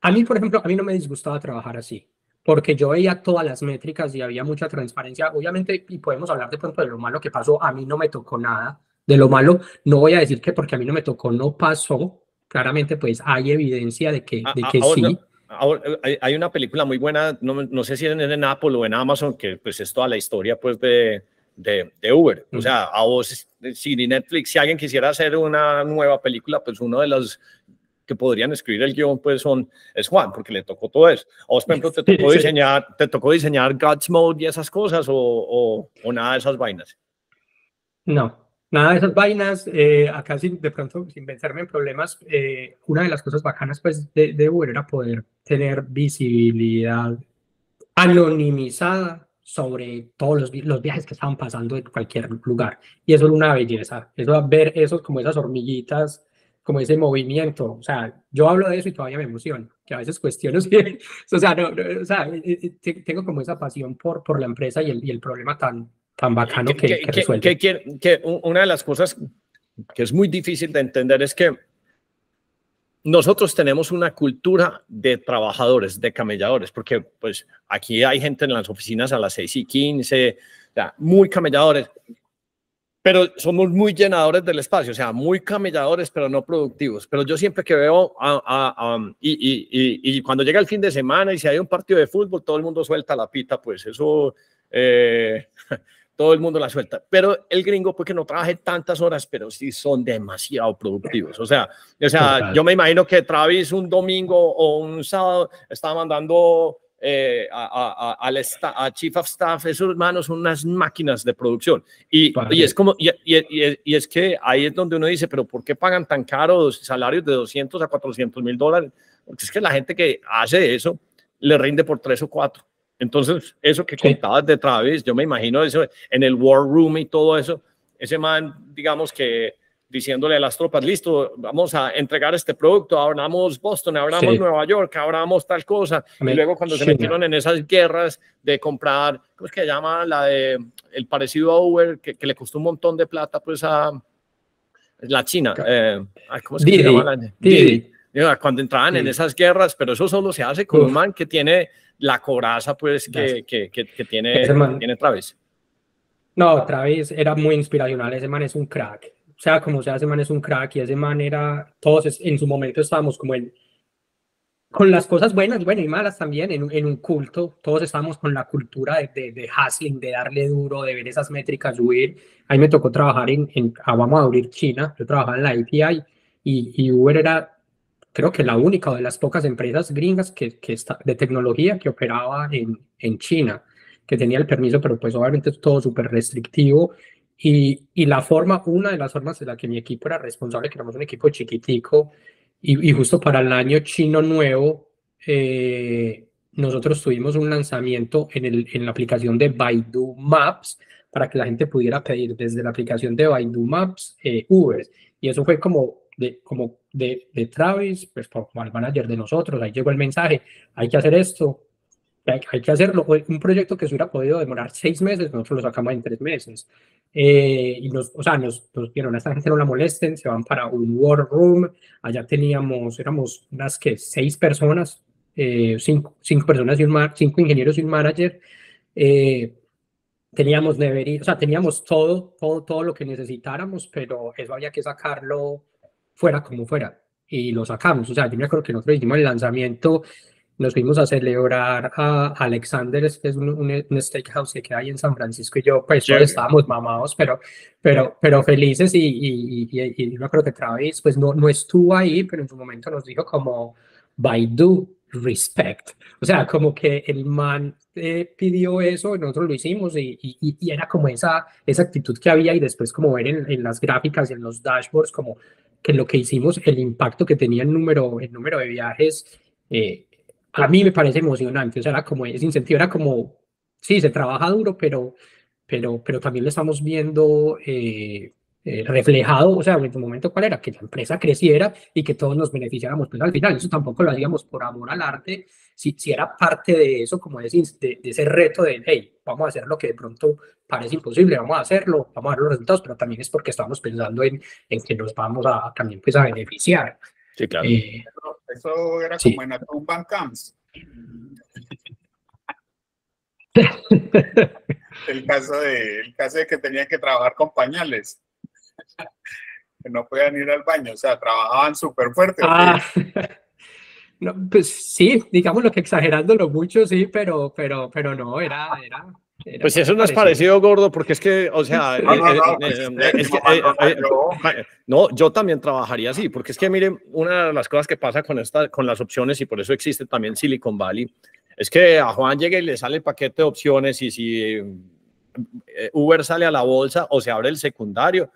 a mí, por ejemplo, a mí no me disgustaba trabajar así, porque yo veía todas las métricas y había mucha transparencia. Obviamente, y podemos hablar de pronto de lo malo que pasó, a mí no me tocó nada. De lo malo, no voy a decir que porque a mí no me tocó, no pasó. Claramente, pues hay evidencia de que sí. Hay una película muy buena, no sé si es en Apple o en Amazon, que pues es toda la historia pues de Uber. O sea, a vos, si Netflix, si alguien quisiera hacer una nueva película, pues uno de los que podrían escribir el guión pues es Juan, porque le tocó todo eso. A vos, por ejemplo, te tocó diseñar God's Mode y esas cosas o nada de esas vainas. No, nada de esas vainas. Acá de pronto, sin vencerme en problemas, una de las cosas bacanas pues de Uber era poder tener visibilidad anonimizada sobre todos los viajes que estaban pasando en cualquier lugar. Y eso es una belleza. Eso, ver eso como esas hormiguitas, como ese movimiento. O sea, yo hablo de eso y todavía me emociono, que a veces cuestiono si, o sea, tengo como esa pasión por la empresa y el problema tan bacano que resuelve. Una de las cosas que es muy difícil de entender es que nosotros tenemos una cultura de trabajadores, de camelladores, porque pues aquí hay gente en las oficinas a las 6:15, o sea, muy camelladores, pero somos muy llenadores del espacio, o sea, muy camelladores, pero no productivos. Pero yo siempre que veo, y cuando llega el fin de semana y si hay un partido de fútbol, todo el mundo suelta la pita, pues eso, todo el mundo la suelta. Pero el gringo, pues que no trabaje tantas horas, pero sí son demasiado productivos. O sea yo me imagino que Travis un domingo o un sábado estaba mandando a Chief of Staff, esos hermanos son unas máquinas de producción y es como y es que ahí es donde uno dice, pero ¿por qué pagan tan caros salarios de 200 a 400 mil dólares? Porque es que la gente que hace eso le rinde por 3 o 4. Entonces eso que contabas de Travis, yo me imagino eso en el War Room y todo eso, ese man, digamos que diciéndole a las tropas, listo, vamos a entregar este producto, abramos Boston, abramos Nueva York, abramos tal cosa, y luego cuando se metieron en esas guerras de comprar, ¿cómo es que se llama? La de, el parecido a Uber, que le costó un montón de plata, pues a la China, ¿cómo es que se llama? Didi. Cuando entraban en esas guerras, pero eso solo se hace con un man que tiene la coraza, pues, que tiene Travis. No, Travis era muy inspiracional, ese man es un crack. O sea, como sea, ese man es un crack y ese man era, todos en su momento estábamos como con las cosas buenas, bueno, y malas también, en un culto, todos estábamos con la cultura de hustling, de darle duro, de ver esas métricas subir. A mí me tocó trabajar vamos a abrir China, yo trabajaba en la API y Uber era, creo que la única o de las pocas empresas gringas de tecnología que operaba en China, que tenía el permiso, pero pues obviamente es todo súper restrictivo. Y una de las formas de la que mi equipo era responsable, que éramos un equipo chiquitico, y justo para el año chino nuevo, nosotros tuvimos un lanzamiento en la aplicación de Baidu Maps, para que la gente pudiera pedir desde la aplicación de Baidu Maps Uber. Y eso fue como de Travis, pues como al manager de nosotros, ahí llegó el mensaje, hay que hacer esto. Hay que hacerlo. Un proyecto que se hubiera podido demorar 6 meses, nosotros lo sacamos en 3 meses. Y nos vieron, a esta gente no la molesten, se van para un war room. Allá éramos unas 6 personas, 5 personas y 5 ingenieros y un manager. Teníamos nevería, o sea, teníamos todo lo que necesitáramos, pero eso había que sacarlo fuera como fuera. Y lo sacamos. O sea, yo me acuerdo que nosotros hicimos el lanzamiento. Nos fuimos a celebrar a Alexander, que es un steakhouse que queda ahí en San Francisco, y yo, pues, todos estábamos mamados, pero felices, y yo creo que Travis, pues, no estuvo ahí, pero en su momento nos dijo como, Baidu, respect. O sea, como que el man pidió eso, y nosotros lo hicimos, y era como esa actitud que había, y después como ver en las gráficas, en los dashboards, como que lo que hicimos, el impacto que tenía el número de viajes, a mí me parece emocionante. O sea, era como ese incentivo, era como, sí, se trabaja duro, pero también lo estamos viendo reflejado. O sea, en tu momento, ¿cuál era? Que la empresa creciera y que todos nos beneficiáramos. Pues al final, eso tampoco lo hacíamos por amor al arte, si era parte de eso, como de ese reto de, hey, vamos a hacer lo que de pronto parece imposible, vamos a hacerlo, vamos a ver los resultados, pero también es porque estamos pensando en que nos vamos a también pues a beneficiar. Sí, claro. Eso era como en Atom Bank Camps. el caso de que tenían que trabajar con pañales. Que no podían ir al baño, o sea, trabajaban súper fuerte. No, pues sí, digámoslo que exagerándolo mucho, sí, pero no, era pues eso no es parecido, gordo, porque es que, o sea, no, yo también trabajaría así, porque es que, miren, una de las cosas que pasa con las opciones, y por eso existe también Silicon Valley, es que a Juan llega y le sale el paquete de opciones, y si Uber sale a la bolsa o se abre el secundario,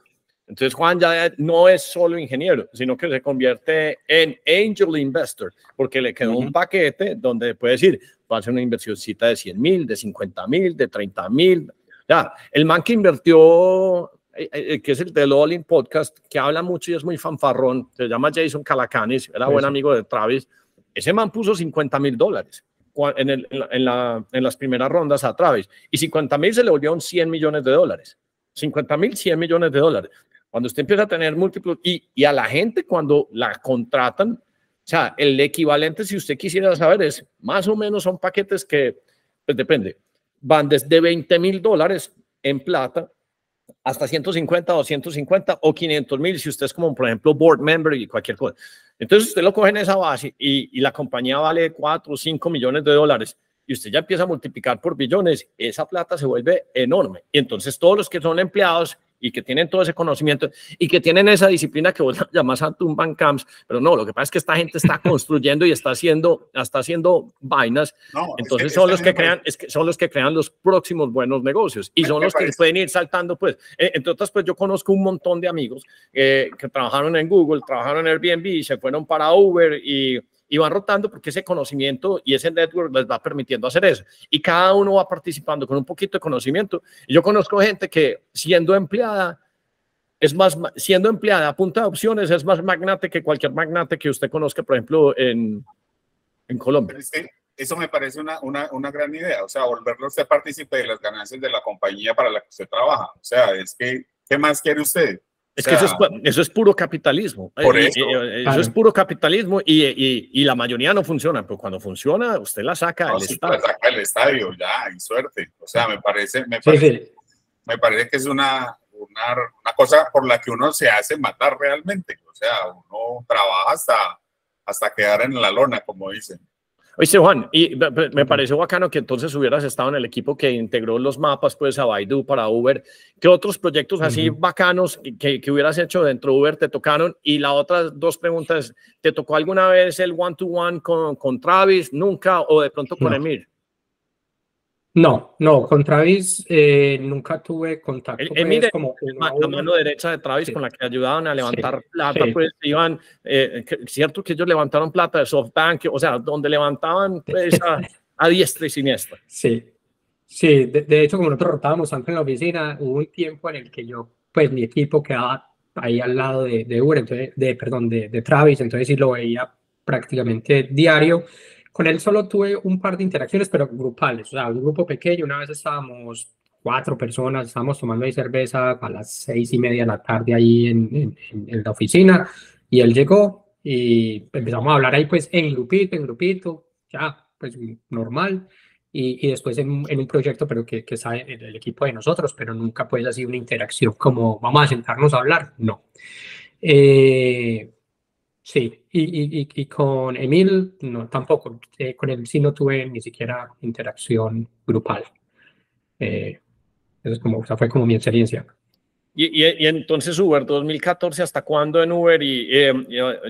entonces Juan ya no es solo ingeniero, sino que se convierte en angel investor, porque le quedó un paquete donde puede decir, va a hacer una inversioncita de 100,000, de 50,000, de 30,000. Ya, el man que invirtió, que es el del All In Podcast, que habla mucho y es muy fanfarrón, se llama Jason Calacanis, era buen amigo de Travis. Ese man puso $50,000 en las primeras rondas a Travis, y 50,000 se le volvieron $100 millones. 50,000, $100 millones. Cuando usted empieza a tener múltiplos y a la gente cuando la contratan, o sea, el equivalente, si usted quisiera saber, es más o menos son paquetes que, pues depende, van desde $20,000 en plata hasta 150, 250 o 500,000 si usted es como, por ejemplo, board member y cualquier cosa. Entonces usted lo coge en esa base y la compañía vale 4 o 5 millones de dólares y usted ya empieza a multiplicar por billones, esa plata se vuelve enorme. Y entonces todos los que son empleados y que tienen todo ese conocimiento y que tienen esa disciplina que vos llamás Tumban Camps, pero no, lo que pasa es que esta gente está construyendo y está haciendo vainas, no, entonces son los que crean los próximos buenos negocios y son los que pueden ir saltando, pues, entre otras, pues yo conozco un montón de amigos que trabajaron en Google, trabajaron en Airbnb, se fueron para Uber y van rotando porque ese conocimiento y ese network les va permitiendo hacer eso. Y cada uno va participando con un poquito de conocimiento. Y yo conozco gente que siendo empleada a punta de opciones es más magnate que cualquier magnate que usted conozca, por ejemplo, en Colombia. Pero es que eso me parece una gran idea. O sea, volverlo a usted partícipe de las ganancias de la compañía para la que usted trabaja. O sea, es que, ¿qué más quiere usted? Es que eso es puro capitalismo. Eso es puro capitalismo y la mayoría no funciona, pero cuando funciona, usted la saca del estadio. La saca del estadio, ya, y suerte. O sea, me parece que es una cosa por la que uno se hace matar realmente. O sea, uno trabaja hasta quedar en la lona, como dicen. Oye, Juan, y me pareció bacano que entonces hubieras estado en el equipo que integró los mapas pues a Baidu para Uber. ¿Qué otros proyectos así bacanos que hubieras hecho dentro de Uber te tocaron? Y las otras dos preguntas, ¿te tocó alguna vez el one-to-one con Travis? ¿Nunca? ¿O de pronto con Emir? No, con Travis nunca tuve contacto. Emir, como la mano derecha de Travis con la que ayudaban a levantar plata, pues iban, cierto que ellos levantaron plata de SoftBank, o sea, donde levantaban pues, a diestra y siniestra. Sí, de hecho, como nosotros rotábamos tanto en la oficina, hubo un tiempo en el que pues mi equipo quedaba ahí al lado de Uber, entonces, de Travis, entonces sí lo veía prácticamente diario. Con él solo tuve un par de interacciones, pero grupales, o sea, un grupo pequeño. Una vez estábamos 4 personas, estábamos tomando ahí cerveza a las 6:30 de la tarde ahí en la oficina, y él llegó y empezamos a hablar ahí pues en grupito, ya, pues normal, y después en un proyecto, pero que está en el equipo de nosotros, pero nunca pues así una interacción como vamos a sentarnos a hablar, no. Sí, y con Emil, no, tampoco. Con él sí no tuve ni siquiera interacción grupal. Eso es como, o sea, fue como mi experiencia. Y entonces Uber, 2014, ¿hasta cuándo en Uber?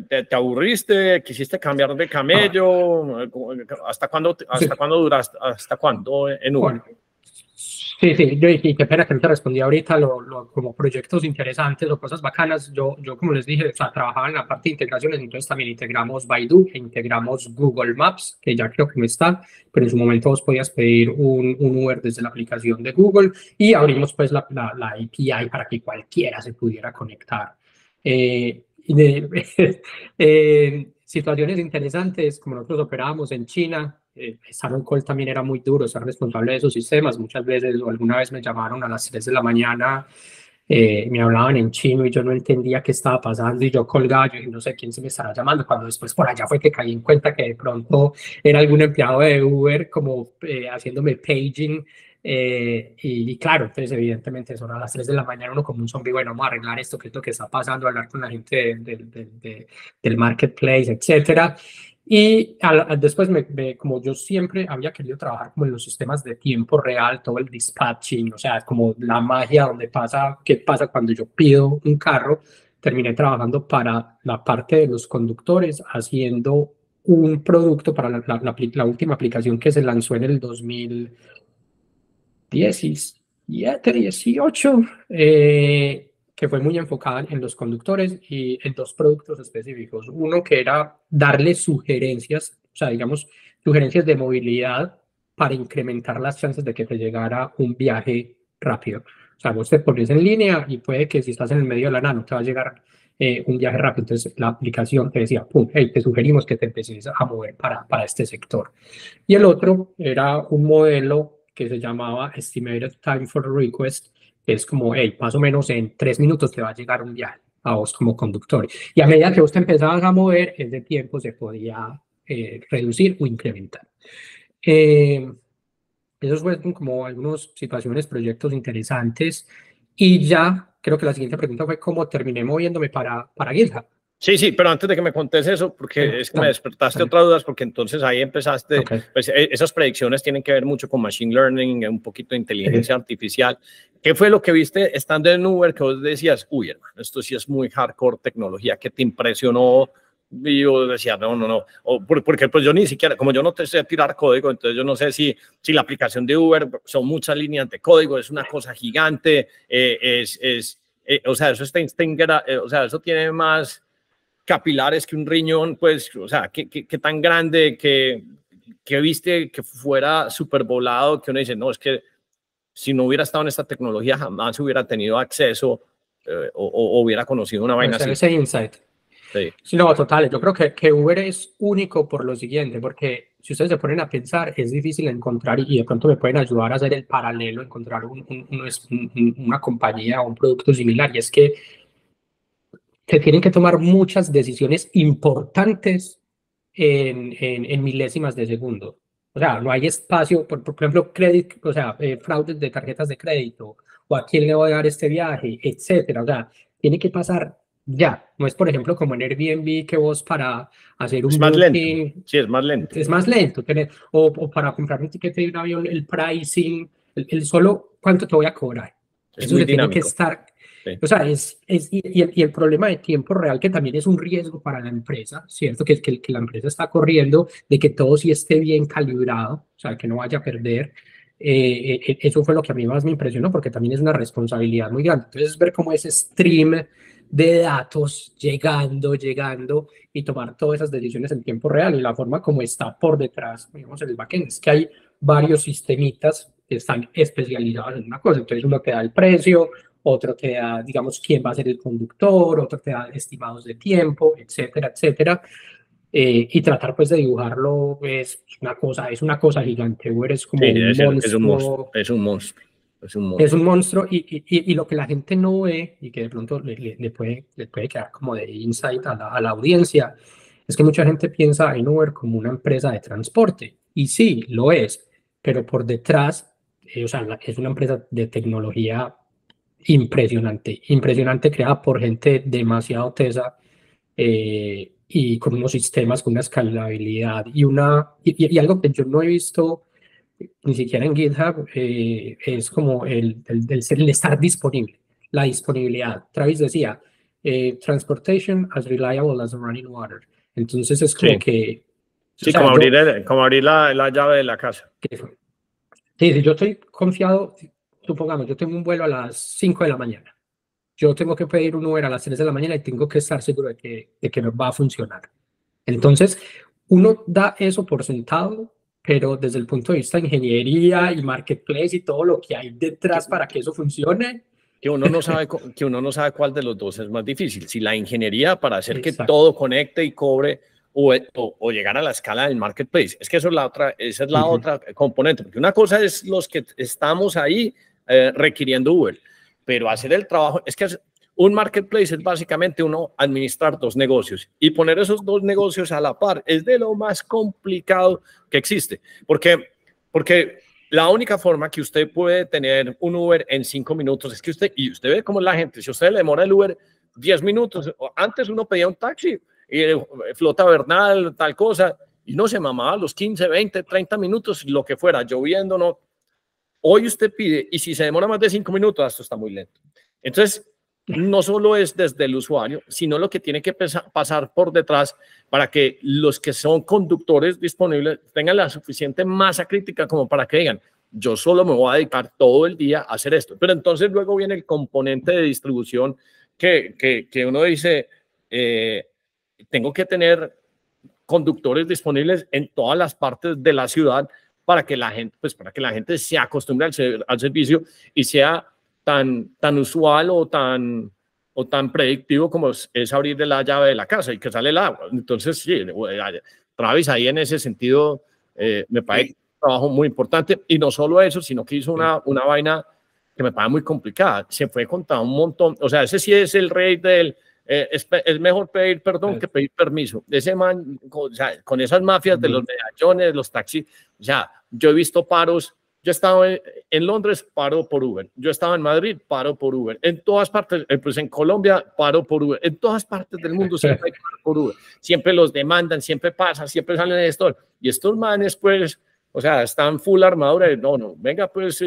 ¿Te aburriste? ¿Quisiste cambiar de camello? ¿Hasta cuándo duraste? ¿Hasta cuándo en Uber? Bueno, sí, y qué pena que no te respondí ahorita, como proyectos interesantes o cosas bacanas. Yo como les dije, o sea, trabajaba en la parte de integraciones, entonces también integramos Baidu e integramos Google Maps, que ya creo que no está, pero en su momento vos podías pedir un Uber desde la aplicación de Google y abrimos pues la API para que cualquiera se pudiera conectar. Situaciones interesantes, como nosotros operábamos en China. Sharon Cole también era muy duro, ser responsable de esos sistemas. Muchas veces o alguna vez me llamaron a las 3 de la mañana, me hablaban en chino y yo no entendía qué estaba pasando y yo colgaba, yo dije, no sé quién se me estará llamando, cuando después por allá fue que caí en cuenta que de pronto era algún empleado de Uber como haciéndome paging. Y claro, entonces evidentemente son a las 3 de la mañana uno como un zombie, bueno, vamos a arreglar esto, qué es lo que está pasando, hablar con la gente del marketplace, etcétera. Y después, como yo siempre había querido trabajar como en los sistemas de tiempo real, todo el dispatching, o sea, como la magia donde qué pasa cuando yo pido un carro, terminé trabajando para la parte de los conductores, haciendo un producto para la última aplicación que se lanzó en el 2017, 18, que fue muy enfocada en los conductores y en 2 productos específicos. Uno que era darle sugerencias, o sea, digamos, sugerencias de movilidad para incrementar las chances de que te llegara un viaje rápido. O sea, vos te pones en línea y puede que si estás en el medio de la nada no te va a llegar un viaje rápido. Entonces la aplicación te decía, pum, hey, te sugerimos que te empieces a mover para este sector. Y el otro era un modelo que se llamaba Estimated Time for Request, es como, hey, más o menos en 3 minutos te va a llegar un viaje a vos como conductor. Y a medida que vos te empezabas a mover, ese tiempo se podía reducir o incrementar. Esos fueron como algunas situaciones, proyectos interesantes. Y ya creo que la siguiente pregunta fue cómo terminé moviéndome para GitHub. Sí, pero antes de que me contes eso, porque es que me despertaste otras dudas, porque entonces ahí empezaste, pues esas predicciones tienen que ver mucho con Machine Learning, un poquito de inteligencia artificial. ¿Qué fue lo que viste estando en Uber que vos decías, uy, hermano, esto sí es muy hardcore tecnología, que te impresionó? Y yo decía, no, porque pues yo ni siquiera, como yo no te sé tirar código, entonces yo no sé si la aplicación de Uber son muchas líneas de código, es una cosa gigante, o sea, eso o sea, eso tiene más capilares que un riñón, pues, o sea, qué tan grande que viste que fuera súper volado, que uno dice, no, es que si no hubiera estado en esta tecnología jamás hubiera tenido acceso o hubiera conocido una vaina así. Ese insight. Sí. Sí, no, total. Yo creo que Uber es único por lo siguiente, porque si ustedes se ponen a pensar, es difícil encontrar, y de pronto me pueden ayudar a hacer el paralelo, encontrar una compañía o un producto similar, y es que se tienen que tomar muchas decisiones importantes en milésimas de segundo. O sea, no hay espacio, por ejemplo, o sea, fraudes de tarjetas de crédito, o a quién le voy a dar este viaje, etcétera. O sea, tiene que pasar ya. No es, por ejemplo, como en Airbnb que vos para hacer un booking. Sí, es más lento. Es más lento. O para comprar un tiquete de un avión, el pricing, el solo cuánto te voy a cobrar. Eso se tiene que estar. Sí. O sea, y el problema de tiempo real, que también es un riesgo para la empresa, ¿cierto? Que la empresa está corriendo de que todo sí esté bien calibrado, o sea, que no vaya a perder. Eso fue lo que a mí más me impresionó, porque también es una responsabilidad muy grande. Entonces, ver cómo ese stream de datos llegando y tomar todas esas decisiones en tiempo real y la forma como está por detrás, digamos, en el backend, es que hay varios sistemitas que están especializados en una cosa. Entonces, uno te da el precio, otro te da, digamos, quién va a ser el conductor, otro te da estimados de tiempo, etcétera, etcétera. Y tratar pues de dibujarlo es una cosa gigante. Uber es como un monstruo. Es un monstruo. Es un monstruo y lo que la gente no ve y que de pronto le puede quedar como de insight a la audiencia es que mucha gente piensa en Uber como una empresa de transporte. Y sí, lo es, pero por detrás, o sea, es una empresa de tecnología impresionante, creada por gente demasiado tesa y con unos sistemas, con una escalabilidad y algo que yo no he visto ni siquiera en GitHub, es como el estar disponible, la disponibilidad. Travis decía, transportation as reliable as running water. Entonces es como que... Sí, como abrir la llave de la casa. Sí, si yo estoy confiado, supongamos, yo tengo un vuelo a las 5 de la mañana. Yo tengo que pedir un Uber a las 3 de la mañana y tengo que estar seguro de que me va a funcionar. Entonces, uno da eso por sentado, pero desde el punto de vista de ingeniería y marketplace y todo lo que hay detrás para que eso funcione. Que uno no sabe cuál de los dos es más difícil. Si la ingeniería para hacer que todo conecte y cobre o llegar a la escala del marketplace. Es que esa es la otra componente. Porque una cosa es los que estamos ahí requiriendo Uber, pero hacer el trabajo, es que un marketplace es básicamente uno administrar dos negocios y poner esos dos negocios a la par es de lo más complicado que existe, porque la única forma que usted puede tener un Uber en 5 minutos es que usted ve cómo es la gente, si usted le demora el Uber 10 minutos, antes uno pedía un taxi, y flota Bernal, tal cosa, y no se mamaba los 15, 20, 30 minutos, lo que fuera, lloviendo, no. Hoy usted pide, y si se demora más de 5 minutos, esto está muy lento. Entonces, no solo es desde el usuario, sino lo que tiene que pasar por detrás para que los que son conductores disponibles tengan la suficiente masa crítica como para que digan, yo solo me voy a dedicar todo el día a hacer esto. Pero entonces luego viene el componente de distribución que uno dice, tengo que tener conductores disponibles en todas las partes de la ciudad para que la gente se acostumbre al servicio y sea tan usual o tan predictivo como es abrir de la llave de la casa y que sale el agua. Entonces, sí, Travis ahí en ese sentido me parece un trabajo muy importante y no solo eso, sino que hizo una vaina que me parece muy complicada. Se fue contra un montón, o sea, ese sí es el rey del... es mejor pedir perdón que pedir permiso. Ese man, o sea, con esas mafias de los medallones, los taxis, o sea, yo he visto paros. Yo estaba en Londres, paro por Uber. Yo estaba en Madrid, paro por Uber. En todas partes, pues en Colombia, paro por Uber. En todas partes del mundo siempre hay paro por Uber. Siempre los demandan, siempre pasa, siempre salen de esto. Y estos manes, pues, o sea, están full armadura. No, venga, pues,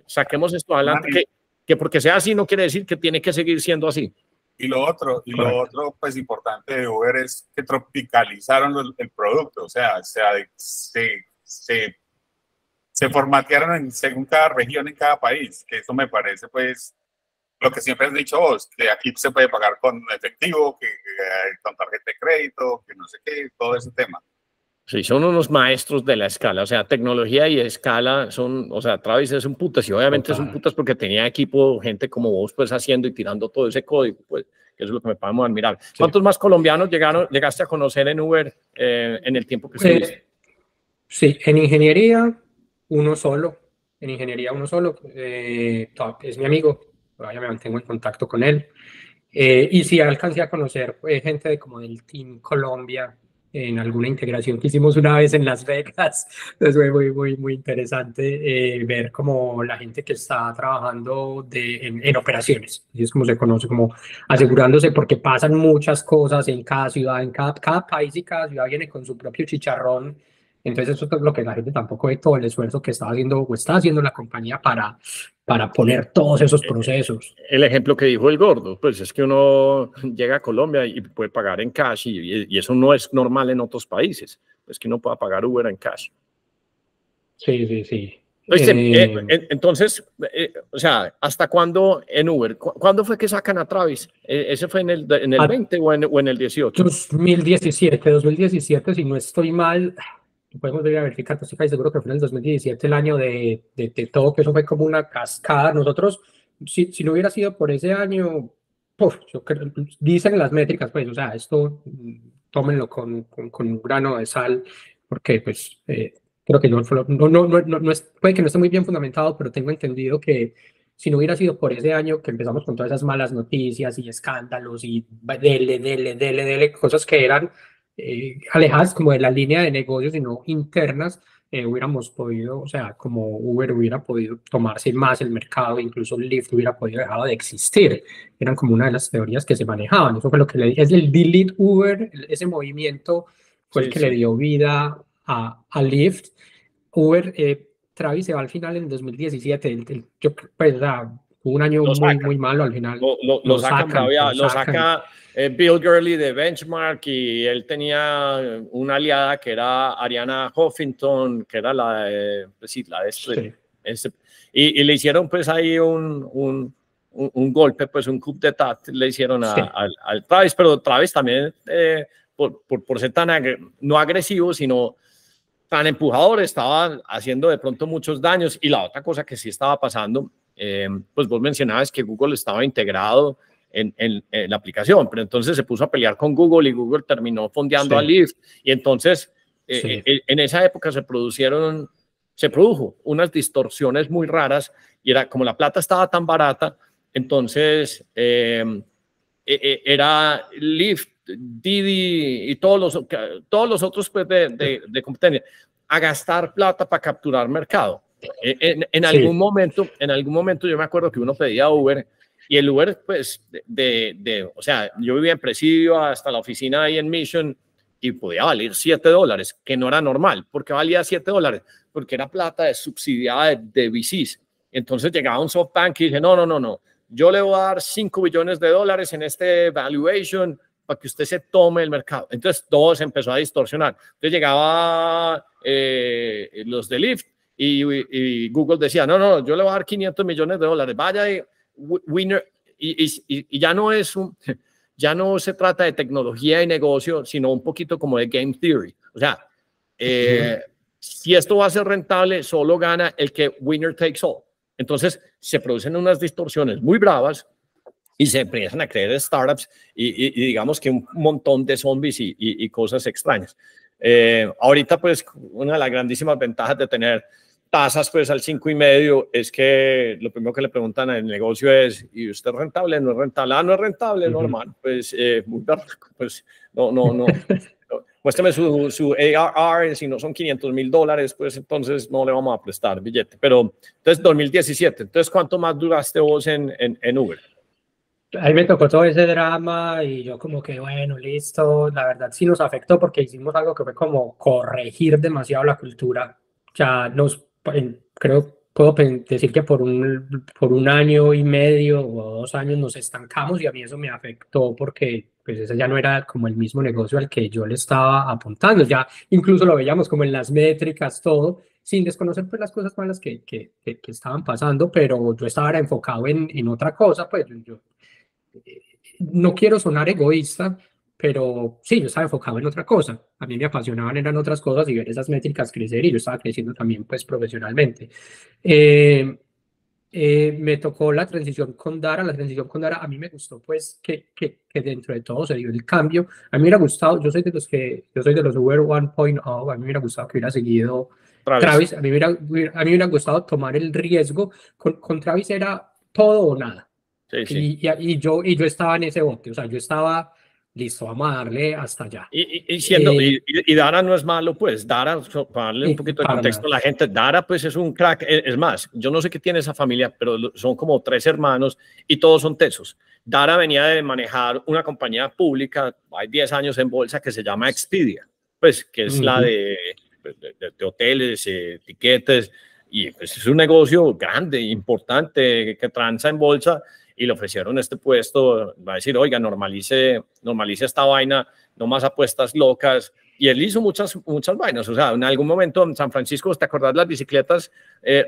saquemos esto adelante. Que porque sea así no quiere decir que tiene que seguir siendo así. Y lo otro, pues, importante de Uber es que tropicalizaron el producto. O sea, se formatearon según cada región en cada país, que eso me parece, pues, lo que siempre has dicho vos, que aquí se puede pagar con efectivo, que con tarjeta de crédito, que no sé qué, todo ese tema. Sí, son unos maestros de la escala, o sea, tecnología y escala son, o sea, Travis es un putas y obviamente es un putas porque tenía equipo, gente como vos, pues, haciendo y tirando todo ese código, pues, que eso es lo que me podemos admirar. Sí. ¿Cuántos más colombianos llegaste a conocer en Uber en el tiempo que estuviste? Sí, en ingeniería, uno solo. En ingeniería, uno solo. Es mi amigo, todavía me mantengo en contacto con él. Y sí, alcancé a conocer gente como del Team Colombia en alguna integración que hicimos una vez en Las Vegas. Entonces fue muy interesante ver como la gente que está trabajando en operaciones. Así es como se conoce, como asegurándose, porque pasan muchas cosas en cada ciudad, en cada país, y cada ciudad viene con su propio chicharrón. Entonces eso es lo que la gente tampoco ve, todo el esfuerzo que está haciendo la compañía para poner todos esos procesos. El ejemplo que dijo el gordo, pues es que uno llega a Colombia y puede pagar en cash y eso no es normal en otros países, es que uno pueda pagar Uber en cash. Sí. Entonces, o sea, ¿hasta cuándo en Uber? ¿Cuándo fue que sacan a Travis? ¿Ese fue en el 20 o en el 18? 2017, si no estoy mal. Podemos ir a verificar, estoy casi seguro que fue en el 2017, el año de todo, que eso fue como una cascada. Nosotros, si no hubiera sido por ese año, yo creo, dicen las métricas, pues, o sea, esto tómenlo con un grano de sal, porque pues creo que no puede que no esté muy bien fundamentado, pero tengo entendido que si no hubiera sido por ese año que empezamos con todas esas malas noticias y escándalos y dele, cosas que eran alejadas como de la línea de negocios, sino internas, hubiéramos podido, o sea, como Uber hubiera podido tomarse más el mercado, incluso Lyft hubiera podido dejar de existir. Eran como una de las teorías que se manejaban. Eso fue lo que le es el Delete Uber, ese movimiento fue el que le dio vida a Lyft. Uber, Travis se va al final en 2017, pues, fue un año muy malo al final. Lo saca Bill Gurley de Benchmark, y él tenía una aliada que era Ariana Huffington, que era la de y le hicieron pues ahí un golpe, pues un coup d'etat le hicieron al Travis, pero Travis también por ser tan no agresivo, sino tan empujador, estaba haciendo de pronto muchos daños. Y la otra cosa que sí estaba pasando, pues vos mencionabas que Google estaba integrado en la aplicación, pero entonces se puso a pelear con Google y Google terminó fondeando a Lyft, y entonces en esa época se produjo unas distorsiones muy raras, y era como la plata estaba tan barata, entonces era Lyft, Didi y todos los otros pues, de competencia a gastar plata para capturar mercado. En algún momento yo me acuerdo que uno pedía Uber, y el Uber, pues, o sea, yo vivía en Presidio hasta la oficina ahí en Mission, y podía valer $7, que no era normal. ¿Por qué valía $7? Porque era plata subsidiada de VCs. Entonces llegaba un SoftBank y dije, no, yo le voy a dar $5 billones en este valuation para que usted se tome el mercado. Entonces todo se empezó a distorsionar. Entonces llegaba los de Lyft y Google decía, no, yo le voy a dar $500 millones, vaya winner, y ya no se trata de tecnología y negocio, sino un poquito como de game theory. O sea, si esto va a ser rentable, solo gana el que winner takes all. Entonces se producen unas distorsiones muy bravas y se empiezan a crear startups y digamos que un montón de zombies y cosas extrañas. Ahorita, pues, una de las grandísimas ventajas de tener tasas pues al 5,5, es que lo primero que le preguntan al negocio es, ¿y usted es rentable? ¿No es rentable? Ah, no es rentable, no, hermano. Pues, pues no. Muéstrame su ARR, si no son $500,000, pues entonces no le vamos a prestar billete. Pero entonces 2017, entonces ¿cuánto más duraste vos en Uber? Ahí me tocó todo ese drama y yo como que bueno, listo, la verdad sí nos afectó porque hicimos algo que fue como corregir demasiado la cultura. Ya creo, puedo decir que por un año y medio o 2 años nos estancamos y a mí eso me afectó porque pues ese ya no era como el mismo negocio al que yo le estaba apuntando. Ya incluso lo veíamos como en las métricas, todo, sin desconocer pues las cosas malas que estaban pasando, pero yo estaba enfocado en otra cosa, pues yo no quiero sonar egoísta, pero sí, yo estaba enfocado en otra cosa. A mí me apasionaban eran otras cosas y ver esas métricas crecer y yo estaba creciendo también pues profesionalmente. Me tocó la transición con Dara. La transición con Dara a mí me gustó pues que dentro de todo se dio el cambio. A mí me hubiera gustado, yo soy de los Uber 1.0, a mí me hubiera gustado que hubiera seguido Travis. A mí me hubiera gustado tomar el riesgo. Con Travis era todo o nada. Sí. Y yo estaba en ese bote, o sea, yo estaba listo, vamos a darle hasta allá. Y Dara no es malo, pues, Dara, para darle un poquito de contexto a la gente, Dara pues es un crack, es más, yo no sé qué tiene esa familia, pero son como 3 hermanos y todos son tesos. Dara venía de manejar una compañía pública, hay 10 años en bolsa, que se llama Expedia, pues, que es la de hoteles, tiquetes, y pues es un negocio grande, importante, que transa en bolsa, y le ofrecieron este puesto, va a decir, oiga, normalice esta vaina, no más apuestas locas, y él hizo muchas vainas, o sea, en algún momento en San Francisco, ¿te acordás las bicicletas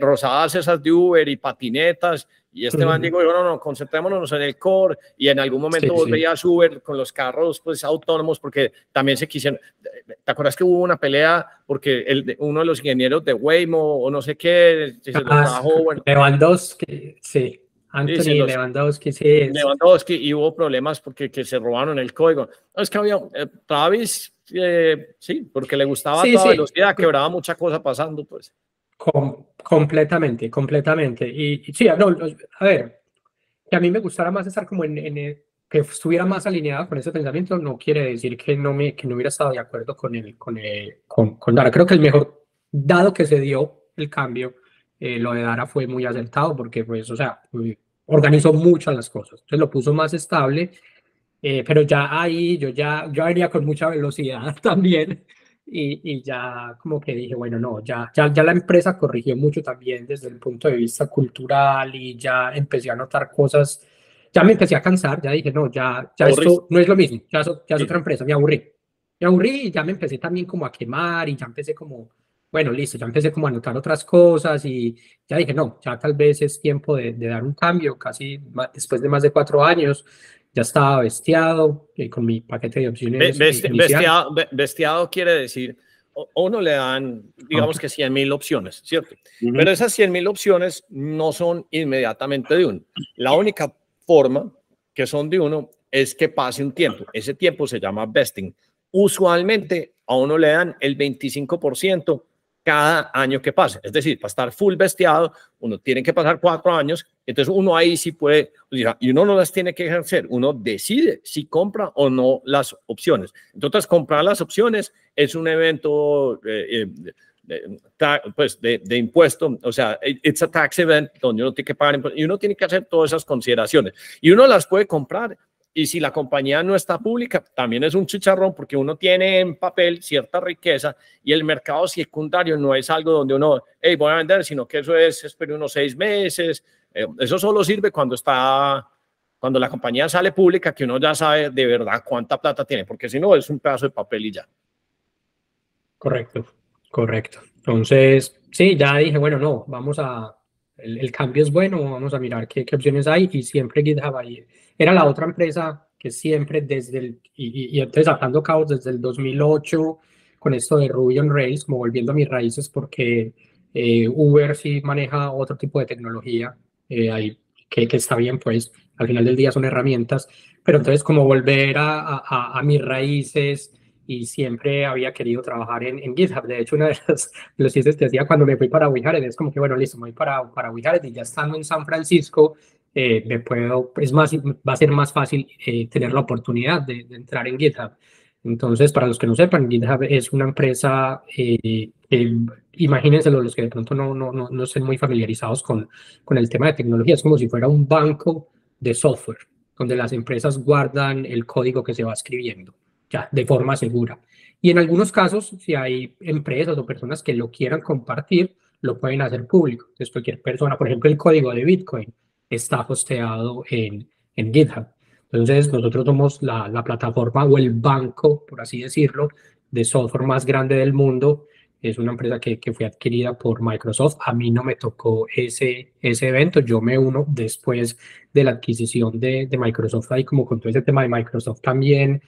rosadas esas de Uber y patinetas? Y este man dijo, no, concentrémonos en el core, y en algún momento vos veías Uber con los carros pues autónomos, porque también se quisieron, ¿te acuerdas que hubo una pelea porque uno de los ingenieros de Waymo o no sé qué, se lo trabajó, bueno. Lewandowski, sí. Anthony Lewandowski, sí. Lewandowski, y hubo problemas porque que se robaron el código. No, es que había Travis, sí, porque le gustaba toda velocidad, quebraba mucha cosa pasando, pues. Completamente. Y sí, no, a ver, que a mí me gustara más estar como que estuviera más alineado con ese pensamiento, no quiere decir que no hubiera estado de acuerdo con Dara. Creo que el mejor, dado que se dio el cambio, lo de Dara fue muy acertado porque, pues, o sea, organizó muchas las cosas. Entonces lo puso más estable, pero ya ahí yo venía con mucha velocidad también y ya como que dije, bueno, no, ya la empresa corrigió mucho también desde el punto de vista cultural y ya empecé a notar cosas, ya me empecé a cansar, ya dije, no, ya esto no es lo mismo, ya es otra empresa, me aburrí y ya me empecé también como a quemar y ya empecé como bueno, listo, ya empecé como a notar otras cosas y ya dije, no, ya tal vez es tiempo de dar un cambio, después de más de 4 años, ya estaba bestiado con mi paquete de opciones. Bestiado quiere decir, uno le dan, digamos que 100,000 opciones, ¿cierto? Pero esas 100,000 opciones no son inmediatamente de uno. La única forma que son de uno es que pase un tiempo. Ese tiempo se llama vesting. Usualmente a uno le dan el 25% cada año que pase. Es decir, para estar full bestiado, uno tiene que pasar 4 años, entonces uno ahí sí puede, y uno no las tiene que ejercer, uno decide si compra o no las opciones. Entonces, comprar las opciones es un evento pues de impuesto, o sea, it's a tax event donde uno tiene que pagar impuestos y uno tiene que hacer todas esas consideraciones. Y uno las puede comprar. Y si la compañía no está pública, también es un chicharrón porque uno tiene en papel cierta riqueza y el mercado secundario no es algo donde uno, hey, voy a vender, sino que eso espero unos 6 meses. Eso solo sirve cuando la compañía sale pública, que uno ya sabe de verdad cuánta plata tiene, porque si no es un pedazo de papel y ya. Correcto. Entonces, sí, ya dije, bueno, no, el cambio es bueno, vamos a mirar qué opciones hay y siempre GitHub ahí. Era la otra empresa que siempre y entonces atando cabos desde el 2008 con esto de Ruby on Rails, como volviendo a mis raíces porque Uber sí maneja otro tipo de tecnología ahí, que está bien, pues al final del día son herramientas, pero entonces como volver a mis raíces y siempre había querido trabajar en GitHub. De hecho, uno de los chistes que hacía cuando me fui para WeHared es como que, bueno, listo, me voy para WeHared y ya estando en San Francisco, va a ser más fácil tener la oportunidad de entrar en GitHub. Entonces, para los que no sepan, GitHub es una empresa, imagínense los que de pronto no estén muy familiarizados con el tema de tecnología, es como si fuera un banco de software, donde las empresas guardan el código que se va escribiendo, ya, de forma segura. Y en algunos casos, si hay empresas o personas que lo quieran compartir, lo pueden hacer público. Entonces, cualquier persona, por ejemplo, el código de Bitcoin está hosteado en GitHub. Entonces, nosotros somos la plataforma o el banco, por así decirlo, de software más grande del mundo. Es una empresa que fue adquirida por Microsoft. A mí no me tocó ese evento. Yo me uno después de la adquisición de Microsoft, ahí como con todo ese tema de Microsoft también,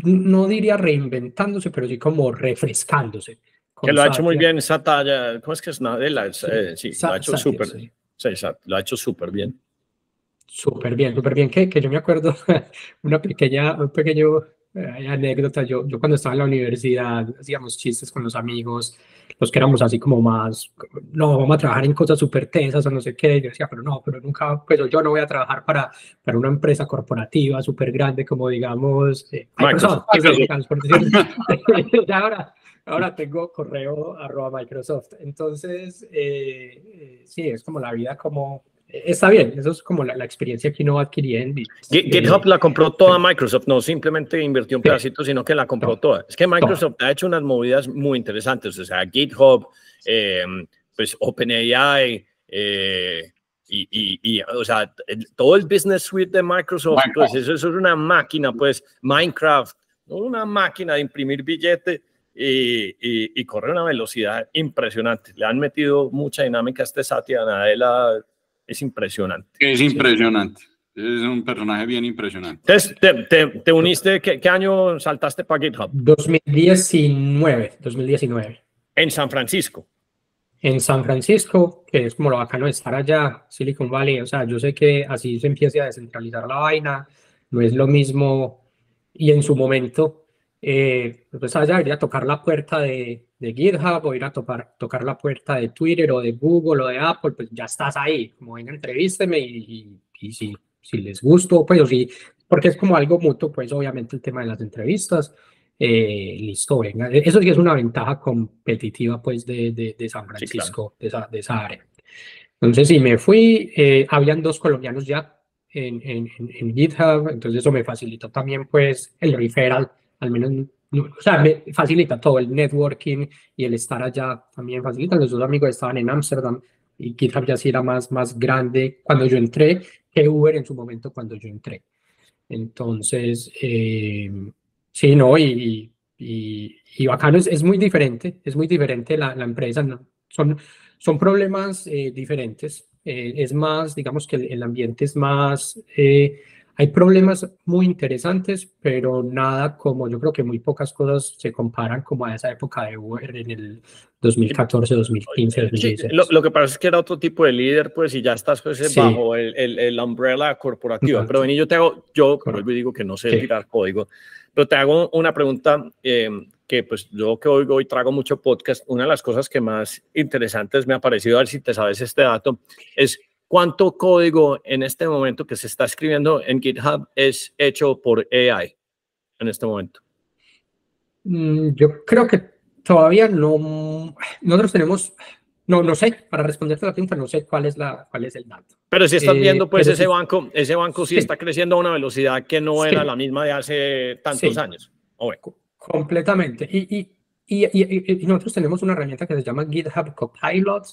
no diría reinventándose, pero sí como refrescándose. Que lo ha hecho muy bien Satya. ¿Cómo es que es Nadella? Sí, lo ha hecho súper. Sí, lo ha hecho súper bien. Súper bien, súper bien. Que yo me acuerdo un pequeño anécdota. Yo cuando estaba en la universidad hacíamos chistes con los amigos, los que éramos así como más, no, vamos a trabajar en cosas súper tensas o no sé qué. Yo decía, pero nunca, pues yo no voy a trabajar para una empresa corporativa súper grande como digamos Microsoft. Ahora tengo correo @Microsoft. Entonces, sí, es como la vida como... Está bien, eso es como la experiencia que uno va adquiriendo. GitHub la compró toda Microsoft, no simplemente invirtió un pedacito, sino que la compró toda. Es que Microsoft ha hecho unas movidas muy interesantes, o sea, GitHub, pues OpenAI, o sea, todo el business suite de Microsoft, pues eso es una máquina, pues Minecraft, una máquina de imprimir billetes y corre a una velocidad impresionante. Le han metido mucha dinámica a este Satya Nadella. Es impresionante. Es impresionante. Sí. Es un personaje bien impresionante. Entonces, ¿te uniste? ¿Qué año saltaste para GitHub? 2019. En San Francisco. En San Francisco, que es como lo bacano de estar allá, Silicon Valley. O sea, yo sé que así se empieza a descentralizar la vaina. No es lo mismo. Y en su momento, pues allá ir a tocar la puerta de GitHub o ir a tocar la puerta de Twitter o de Google o de Apple, pues ya estás ahí, como venga, entrevísteme y si les gusto, pues o sí, porque es como algo mutuo, pues obviamente el tema de las entrevistas, listo, venga, eso sí es una ventaja competitiva pues de San Francisco, sí, claro. de esa área. Entonces sí, me fui, habían 2 colombianos ya en GitHub, entonces eso me facilitó también pues el referral, al menos, o sea, me facilita todo el networking y el estar allá también facilita. Los 2 amigos estaban en Ámsterdam y GitHub ya sí era más grande cuando yo entré que Uber en su momento cuando yo entré. Entonces, sí, no, y bacano, es muy diferente la empresa, ¿no? Son problemas diferentes, es más, digamos que el ambiente es más... hay problemas muy interesantes, pero nada como, yo creo que muy pocas cosas se comparan como a esa época de Uber en el 2014, 2015, 2016. Sí, lo que pasa es que era otro tipo de líder, pues, y ya estás pues, sí, bajo el umbrella corporativa. No, pero vení, yo vuelvo y digo que no sé tirar código, pero te hago una pregunta que pues yo que oigo y trago mucho podcast, una de las cosas que más interesantes me ha parecido, a ver si te sabes este dato, es ¿cuánto código en este momento que se está escribiendo en GitHub es hecho por AI en este momento? Yo creo que todavía no. Nosotros tenemos, no sé, para responderte a la pregunta, no sé cuál es el dato. Pero si estás viendo, pues ese banco sí está creciendo a una velocidad que no era la misma de hace tantos años. Completamente. Y nosotros tenemos una herramienta que se llama GitHub Copilot,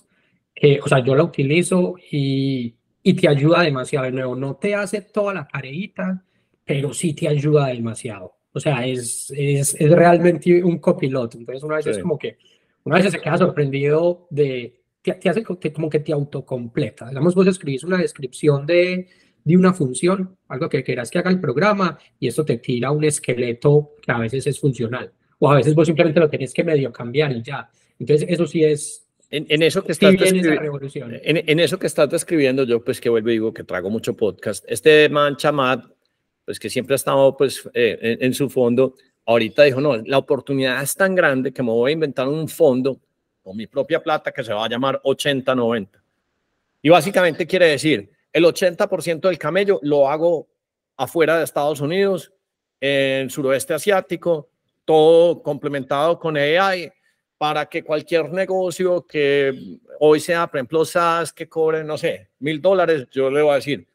que, o sea, yo la utilizo y te ayuda demasiado. De nuevo, no te hace toda la tareita, pero sí te ayuda demasiado. O sea, es realmente un copiloto. Entonces, una vez es como que, una vez se queda sorprendido te hace como que te autocompleta. Digamos, vos escribís una descripción de una función, algo que quieras que haga el programa, y esto te tira un esqueleto que a veces es funcional. O a veces vos simplemente lo tenés que medio cambiar y ya. Entonces, eso sí es... En eso que estás en eso que estás describiendo, yo pues que vuelvo y digo que trago mucho podcast. Este man Chamath, pues que siempre ha estado pues en su fondo, ahorita dijo, no, la oportunidad es tan grande que me voy a inventar un fondo con mi propia plata que se va a llamar 80-90. Y básicamente quiere decir, el 80% del camello lo hago afuera de Estados Unidos, en el suroeste asiático, todo complementado con AI, para que cualquier negocio que hoy sea, por ejemplo, SaaS, que cobre, no sé, $1,000, yo le voy a decir,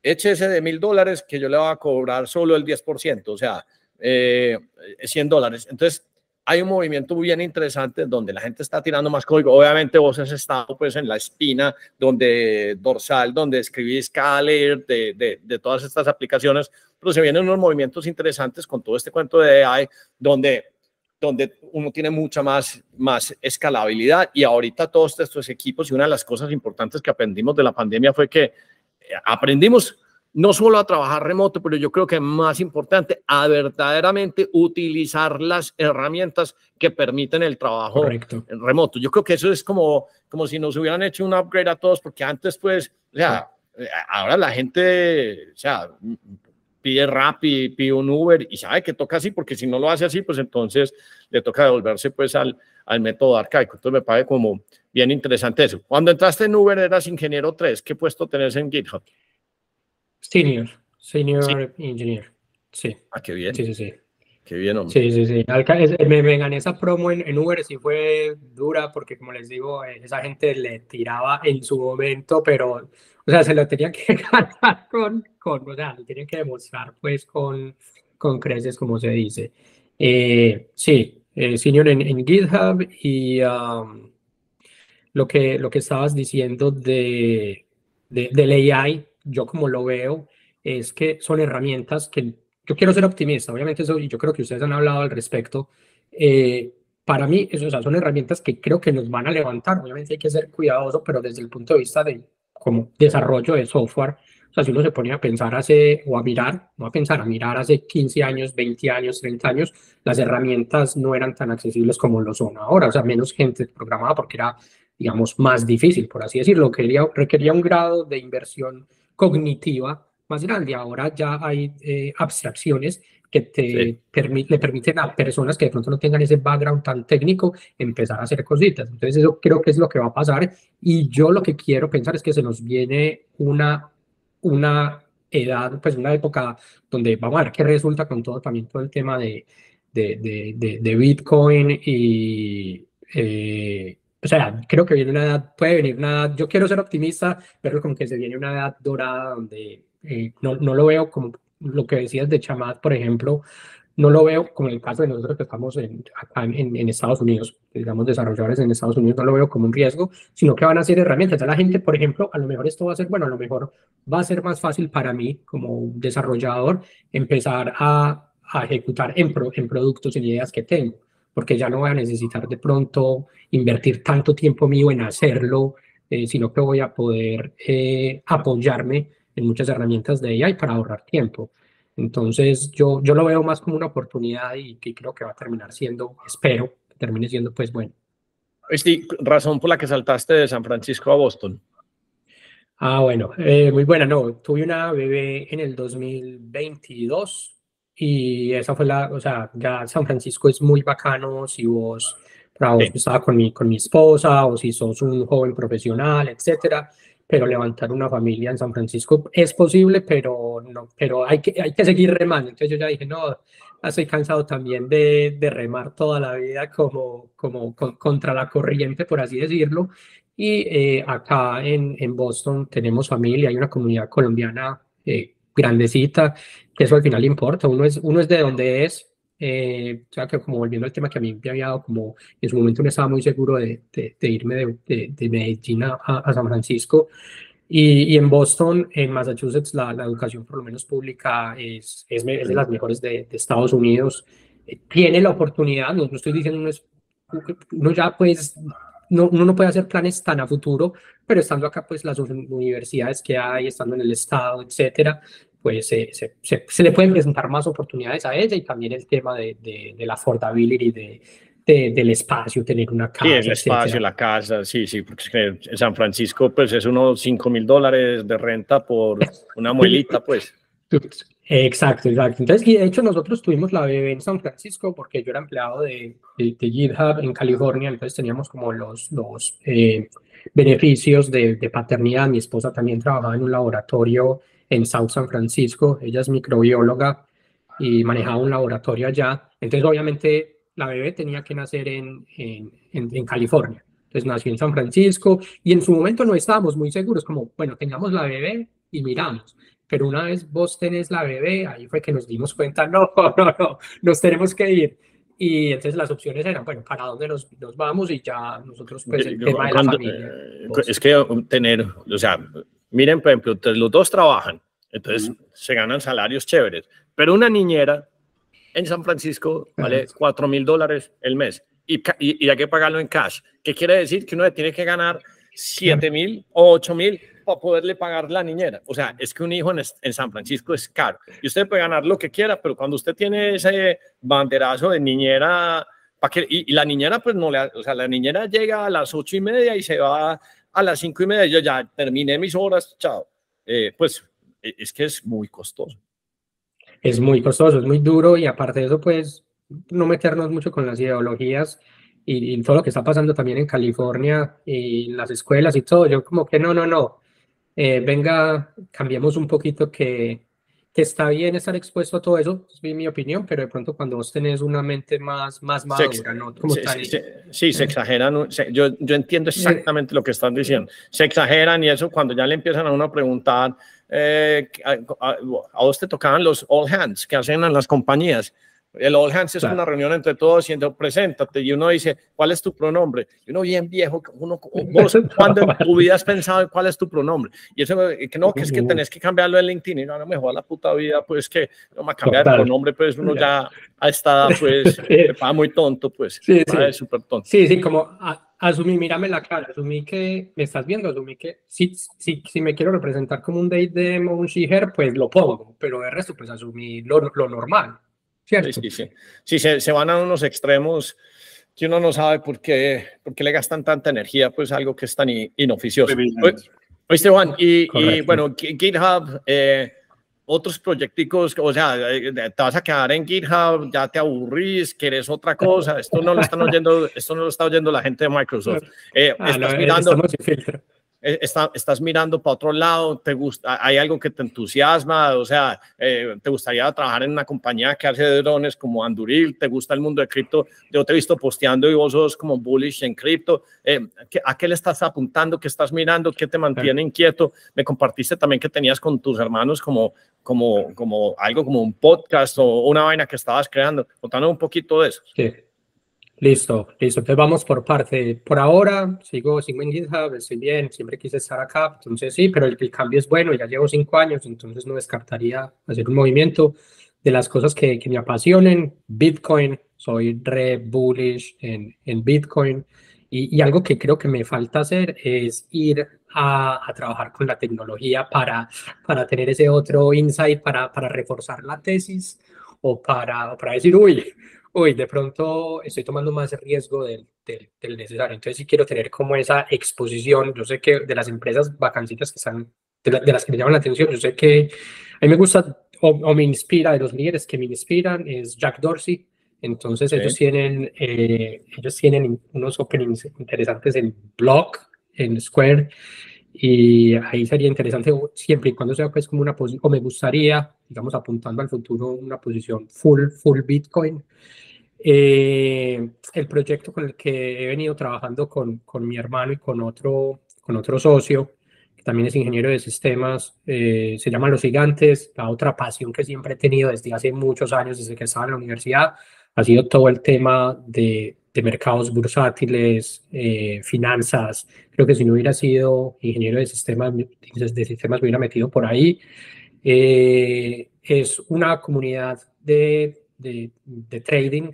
échese de $1,000 que yo le voy a cobrar solo el 10%, o sea, $100. Entonces, hay un movimiento bien interesante donde la gente está tirando más código. Obviamente vos has estado pues en la espina dorsal, donde escribís cada layer de todas estas aplicaciones, pero se vienen unos movimientos interesantes con todo este cuento de AI, donde uno tiene mucha más escalabilidad. Y ahorita todos estos equipos, y una de las cosas importantes que aprendimos de la pandemia fue que aprendimos no solo a trabajar remoto, pero yo creo que es más importante a verdaderamente utilizar las herramientas que permiten el trabajo remoto. Yo creo que eso es como si nos hubieran hecho un upgrade a todos, porque antes pues, o sea, ahora la gente, o sea, pide Rappi, pide un Uber y sabe que toca así, porque si no lo hace así, pues entonces le toca devolverse pues al método arcaico. Entonces me parece como bien interesante eso. Cuando entraste en Uber eras ingeniero 3, ¿qué puesto tenés en GitHub? Senior ¿Sí? Engineer. Sí. Ah, qué bien. Sí. Qué bien, hombre. Sí. Me gané esa promo en Uber, sí fue dura, porque como les digo, esa gente le tiraba en su momento, pero, o sea, se lo tenía que ganar o sea, lo tenía que demostrar, pues, con creces, como se dice. Sí, senior en GitHub y lo que estabas diciendo del AI, yo como lo veo, es que son herramientas que yo quiero ser optimista, obviamente eso, y yo creo que ustedes han hablado al respecto. Para mí, eso, o sea, son herramientas que creo que nos van a levantar. Obviamente hay que ser cuidadoso, pero desde el punto de vista de como desarrollo de software, o sea, si uno se pone a pensar a mirar hace 15 años, 20 años, 30 años, las herramientas no eran tan accesibles como lo son ahora, o sea, menos gente programaba porque era, digamos, más difícil, por así decirlo, requería un grado de inversión cognitiva más grande. Ahora ya hay abstracciones que le permiten a personas que de pronto no tengan ese background tan técnico empezar a hacer cositas. Entonces eso creo que es lo que va a pasar, y yo lo que quiero pensar es que se nos viene una edad, pues una época donde vamos a ver qué resulta con todo el tema de Bitcoin y o sea, creo que viene una edad, puede venir una edad, yo quiero ser optimista, pero como que se viene una edad dorada donde no lo veo como lo que decías de Chamath, por ejemplo, no lo veo como en el caso de nosotros que estamos acá en Estados Unidos, digamos desarrolladores en Estados Unidos, no lo veo como un riesgo, sino que van a ser herramientas. Ya la gente, por ejemplo, a lo mejor esto va a ser, bueno, a lo mejor va a ser más fácil para mí como desarrollador empezar a ejecutar en productos y ideas que tengo, porque ya no voy a necesitar de pronto invertir tanto tiempo mío en hacerlo, sino que voy a poder apoyarme en muchas herramientas de AI para ahorrar tiempo. Entonces, yo lo veo más como una oportunidad y que creo que va a terminar siendo, espero, que termine siendo, pues bueno. Razón por la que saltaste de San Francisco a Boston. Bueno, muy buena, no, tuve una bebé en el 2022 y esa fue o sea, ya San Francisco es muy bacano si vos estaba con mi esposa o si sos un joven profesional, etcétera, pero levantar una familia en San Francisco es posible, pero hay que seguir remando. Entonces yo ya dije, no, estoy cansado también de remar toda la vida como contra la corriente, por así decirlo. Y acá en Boston tenemos familia, hay una comunidad colombiana grandecita, que eso al final importa. Uno es de donde es. O sea, que como volviendo al tema que a mí me había dado, como en su momento no estaba muy seguro de irme de Medellín a San Francisco. Y en Boston, en Massachusetts, la educación por lo menos pública es de las mejores de Estados Unidos. Tiene la oportunidad, no estoy diciendo, uno ya pues, uno no puede hacer planes tan a futuro, pero estando acá, pues las universidades que hay, estando en el estado, etcétera, pues se le pueden presentar más oportunidades a ella, y también el tema de la affordability del espacio, tener una casa. Sí, el espacio, la casa, sí, porque es que en San Francisco pues es unos $5,000 de renta por una muelita, pues. Exacto, exacto. Entonces, y de hecho nosotros tuvimos la bebé en San Francisco porque yo era empleado de GitHub en California, entonces teníamos como los beneficios de paternidad. Mi esposa también trabajaba en un laboratorio en South San Francisco, ella es microbióloga y manejaba un laboratorio allá. Entonces, obviamente, la bebé tenía que nacer en California. Entonces nació en San Francisco y en su momento no estábamos muy seguros, como, bueno, tengamos la bebé y miramos. Pero una vez vos tenés la bebé, ahí fue que nos dimos cuenta, no, nos tenemos que ir. Y entonces las opciones eran, bueno, ¿para dónde nos vamos? Y ya nosotros, pues el tema de la familia. Es que tener, o sea, miren, por ejemplo, los dos trabajan, entonces se ganan salarios chéveres, pero una niñera en San Francisco vale $4,000 el mes y hay que pagarlo en cash. ¿Qué quiere decir? Que uno tiene que ganar 7,000 o 8,000 para poderle pagar la niñera. O sea, es que un hijo en San Francisco es caro. Y usted puede ganar lo que quiera, pero cuando usted tiene ese banderazo de niñera, y la niñera, pues no le, o sea, la niñera llega a las 8:30 y se va a las 5:30. Yo ya terminé mis horas, chao. Pues es que es muy costoso. Es muy costoso, es muy duro y aparte de eso, pues no meternos mucho con las ideologías y todo lo que está pasando también en California y en las escuelas y todo. Yo como que no. Venga, cambiemos un poquito que está bien estar expuesto a todo eso, es mi opinión, pero de pronto cuando vos tenés una mente más madura, ¿no? Como sí, se exageran. Yo entiendo exactamente lo que están diciendo. Se exageran y eso cuando ya le empiezan a uno a preguntar, a vos te tocaban los all hands que hacen en las compañías. El all hands es una reunión entre todos diciendo, preséntate, y uno dice, ¿cuál es tu pronombre? Y uno bien viejo, vos cuando en tu vida has pensado cuál es tu pronombre, y eso que no, que es que tenés que cambiarlo en LinkedIn, y no me joda la puta vida, pues que no me cambiar el pronombre, pues uno ya a esta edad, pues, me paga muy tonto, pues, sí. súper tonto. Sí, como asumí, mírame la cara, asumí que me estás viendo, asumí que si me quiero representar como un date demo, un she-her, pues lo pongo, pero de resto, pues asumí lo normal. Sí, se van a unos extremos que uno no sabe por qué le gastan tanta energía, pues algo que es tan inoficioso. Oíste, Juan, y bueno, GitHub, otros proyecticos, o sea, te vas a quedar en GitHub, ya te aburrís, quieres otra cosa, esto no lo está oyendo la gente de Microsoft. Estás mirando... Estás mirando para otro lado, te gusta, hay algo que te entusiasma, o sea, te gustaría trabajar en una compañía que hace drones como Anduril, te gusta el mundo de cripto, yo te he visto posteando y vos sos como bullish en cripto, ¿a qué le estás apuntando, qué estás mirando, qué te mantiene inquieto? Me compartiste también que tenías con tus hermanos como algo como un podcast o una vaina que estabas creando, contanos un poquito de eso. Sí. Listo. Entonces vamos por parte. Por ahora sigo en GitHub, estoy bien, siempre quise estar acá, entonces sí, pero el cambio es bueno, ya llevo 5 años, entonces no descartaría hacer un movimiento de las cosas que me apasionen. Bitcoin, soy re bullish en Bitcoin y algo que creo que me falta hacer es ir a trabajar con la tecnología para tener ese otro insight, para reforzar la tesis o para decir, uy, de pronto estoy tomando más riesgo del necesario. Entonces sí quiero tener como esa exposición. Yo sé que de las empresas vacancitas que están, de las que me llaman la atención, yo sé que a mí me gusta o me inspira, de los líderes que me inspiran, es Jack Dorsey. Entonces ellos tienen unos openings interesantes en Block, en Square, y ahí sería interesante siempre y cuando sea pues como una posición, o me gustaría, digamos, apuntando al futuro, una posición full Bitcoin. El proyecto con el que he venido trabajando con mi hermano y con otro socio, que también es ingeniero de sistemas, se llama Los Gigantes. La otra pasión que siempre he tenido desde hace muchos años, desde que estaba en la universidad, ha sido todo el tema de mercados bursátiles, finanzas. Creo que si no hubiera sido ingeniero de sistemas me hubiera metido por ahí. Es una comunidad de trading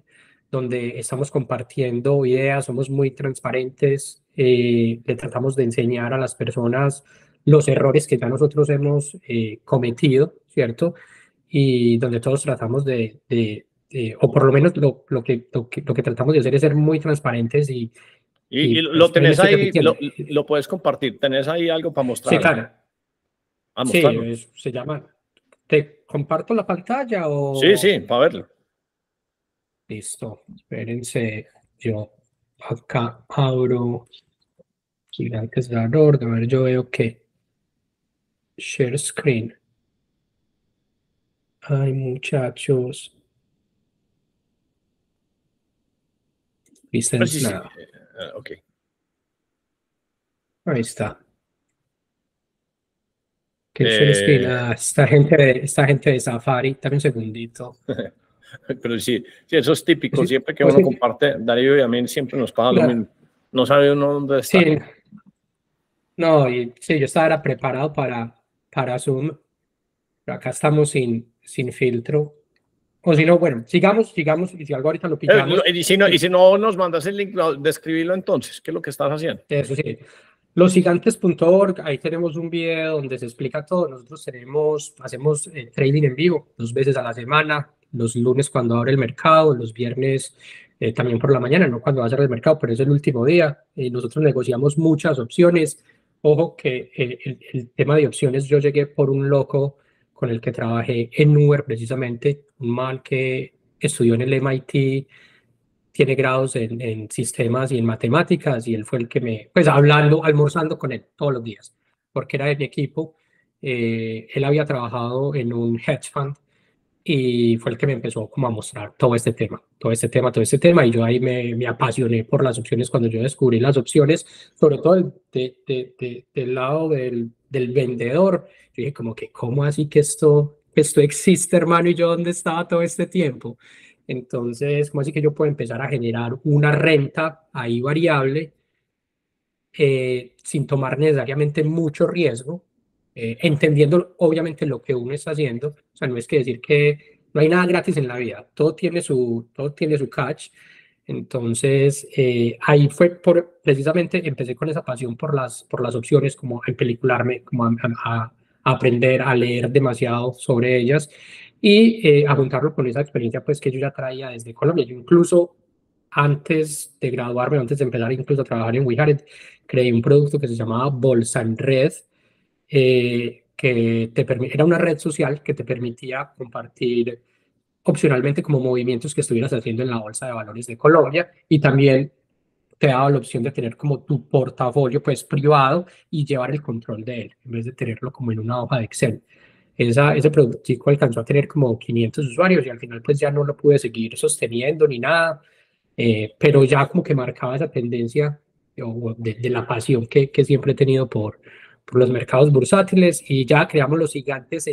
donde estamos compartiendo ideas, somos muy transparentes, le tratamos de enseñar a las personas los errores que ya nosotros hemos cometido, ¿cierto? Y donde todos tratamos o por lo menos lo que tratamos de hacer es ser muy transparentes y lo tenés ahí, lo puedes compartir, tenés ahí algo para mostrar. Sí, claro. Sí, se llama ¿Te comparto la pantalla o...? Sí, para verlo. Listo, espérense, yo acá abro Gigantes de Ardor, a ver, yo veo que share screen. Ay, muchachos. Pues sí, Nada. ok. Ahí está. ¿Qué share screen? Esta gente de Safari, dame un segundito. Pero sí, eso es típico, siempre que uno comparte, Darío y a mí siempre nos pasa lo mismo. No sabe uno dónde está. Sí, no, y sí, yo estaba preparado para Zoom, pero acá estamos sin filtro. O si no, bueno, sigamos, y si algo ahorita lo pillamos. Y si no nos mandas el link, describirlo entonces, ¿qué es lo que estás haciendo? Eso sí. Losgigantes.org, ahí tenemos un video donde se explica todo. Nosotros hacemos trading en vivo 2 veces a la semana, los lunes cuando abre el mercado, los viernes también por la mañana, no cuando va a cerrar el mercado, pero es el último día. Nosotros negociamos muchas opciones. Ojo que el tema de opciones, yo llegué por un loco con el que trabajé en Uber precisamente, un man que estudió en el MIT, tiene grados en sistemas y en matemáticas, y él fue el que pues almorzando con él todos los días, porque era de mi equipo. Él había trabajado en un hedge fund y fue el que me empezó como a mostrar todo este tema, y yo ahí me apasioné por las opciones cuando yo descubrí las opciones, sobre todo del lado del vendedor. Yo dije como que, ¿cómo así que esto existe, hermano? ¿Y yo dónde estaba todo este tiempo? Entonces, ¿cómo así que yo puedo empezar a generar una renta ahí variable sin tomar necesariamente mucho riesgo, entendiendo obviamente lo que uno está haciendo? O sea, no es que decir que no hay nada gratis en la vida, todo tiene su catch. Entonces, ahí fue precisamente empecé con esa pasión por las opciones, como a empelicularme, como a aprender, a leer demasiado sobre ellas y a juntarlo con esa experiencia pues que yo ya traía desde Colombia. Yo incluso antes de graduarme, antes de empezar incluso a trabajar en WeHared, creé un producto que se llamaba Bolsa en Red, que era una red social que te permitía compartir opcionalmente como movimientos que estuvieras haciendo en la Bolsa de Valores de Colombia, y también te daba la opción de tener como tu portafolio pues privado y llevar el control de él, en vez de tenerlo como en una hoja de Excel. Ese productico alcanzó a tener como 500 usuarios y al final pues ya no lo pude seguir sosteniendo ni nada, pero ya como que marcaba esa tendencia de la pasión que siempre he tenido por los mercados bursátiles, y ya creamos Los Gigantes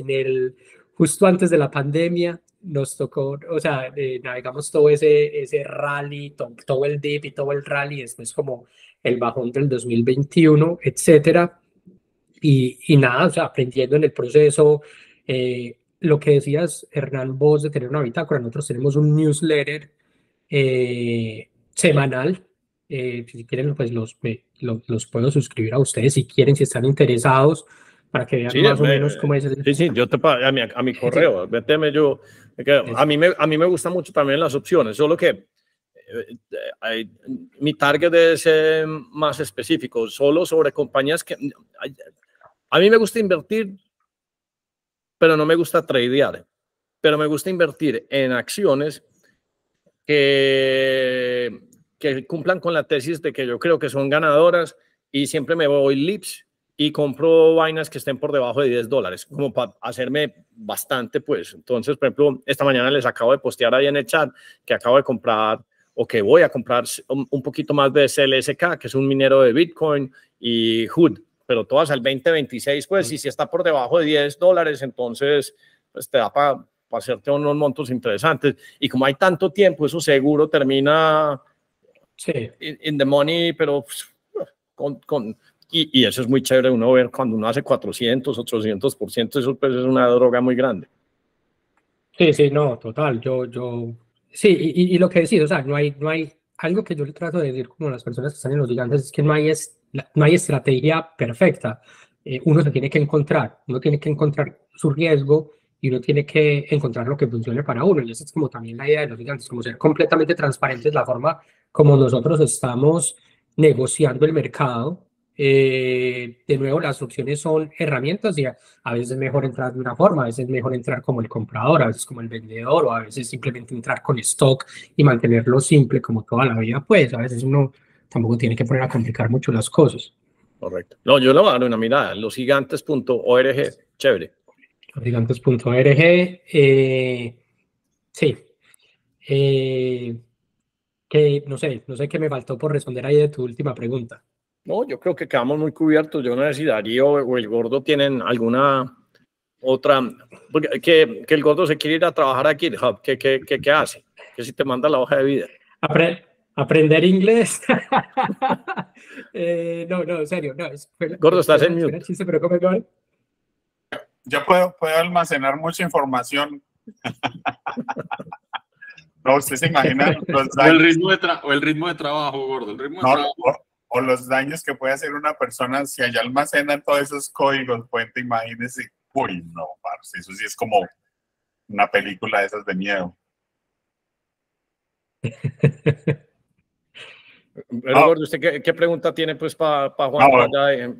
justo antes de la pandemia. Nos tocó, o sea, navegamos todo ese rally, todo el dip y todo el rally, después como el bajón del 2021, etcétera. Y nada, o sea, aprendiendo en el proceso. Lo que decías, Hernán, vos de tener una bitácora, nosotros tenemos un newsletter semanal. Si quieren, pues los puedo suscribir a ustedes si quieren, si están interesados, para que vean más o menos cómo es. Sí, yo te pago a mi correo, véteme yo. A mí me gusta mucho también las opciones, solo que mi target es más específico, solo sobre compañías que... A mí me gusta invertir, pero no me gusta tradear, pero me gusta invertir en acciones que cumplan con la tesis de que yo creo que son ganadoras, y siempre me voy lips y compro vainas que estén por debajo de $10, como para hacerme bastante, pues. Entonces, por ejemplo, esta mañana les acabo de postear ahí en el chat que acabo de comprar, o que voy a comprar un poquito más de CLSK, que es un minero de Bitcoin, y HOOD, pero todas al 2026, pues, y si está por debajo de $10, entonces pues te da para hacerte unos montos interesantes. Y como hay tanto tiempo, eso seguro termina in the money, pero y eso es muy chévere uno ver cuando uno hace 400, 800%, eso pues es una droga muy grande. Sí, no, total, sí, y lo que decís, o sea, no hay algo que yo le trato de decir como a las personas que están en Los Gigantes, es que no hay estrategia perfecta. Uno tiene que encontrar su riesgo, y uno tiene que encontrar lo que funcione para uno, y esa es como también la idea de Los Gigantes, como ser completamente transparentes la forma como nosotros estamos negociando el mercado, De nuevo, las opciones son herramientas y a veces es mejor entrar de una forma, a veces es mejor entrar como el comprador, a veces como el vendedor, o a veces simplemente entrar con stock y mantenerlo simple como toda la vida, pues a veces uno tampoco tiene que poner a complicar mucho las cosas. Correcto. No, yo le voy a dar una mirada, losgigantes.org, chévere. Losgigantes.org, sí. Que no sé qué me faltó por responder ahí de tu última pregunta. No, yo creo que quedamos muy cubiertos. Yo no sé si Darío o el Gordo tienen alguna otra, porque que el Gordo se quiere ir a trabajar a GitHub. ¿Qué hace? Que si te manda la hoja de vida. Aprender inglés. No, en serio, no. Gordo, estás en mute. Chiste, pero ¿cómo es? Yo puedo almacenar mucha información. No, usted se imagina los daños. O el ritmo de trabajo, Gordo. O los daños que puede hacer una persona si allá almacenan todos esos códigos fuente, imagínese. Uy, no, parce, eso sí es como una película de esas de miedo. Pero, Gordo, ¿usted qué pregunta tiene pues para Juan?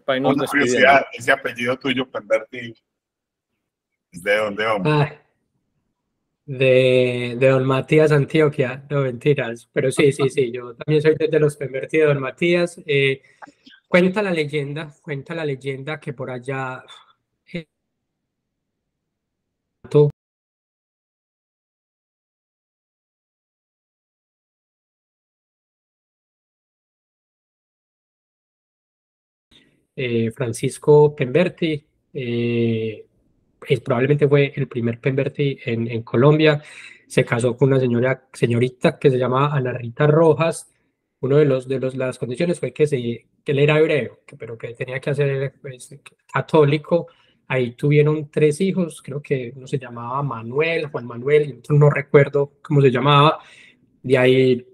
Para irnos despidiendo. Ese apellido tuyo, Pemberti, ¿de dónde, hombre? De don Matías Antioquia, no mentiras, pero sí, yo también soy de los Pemberti de don Matías. Cuenta la leyenda que por allá Francisco Pemberti, probablemente fue el primer Pemberti en Colombia. Se casó con una señorita que se llamaba Ana Rita Rojas. Uno de las condiciones fue que él era hebreo, pero que tenía que ser pues, católico. Ahí tuvieron 3 hijos, creo que uno se llamaba Juan Manuel, y otro no recuerdo cómo se llamaba. De ahí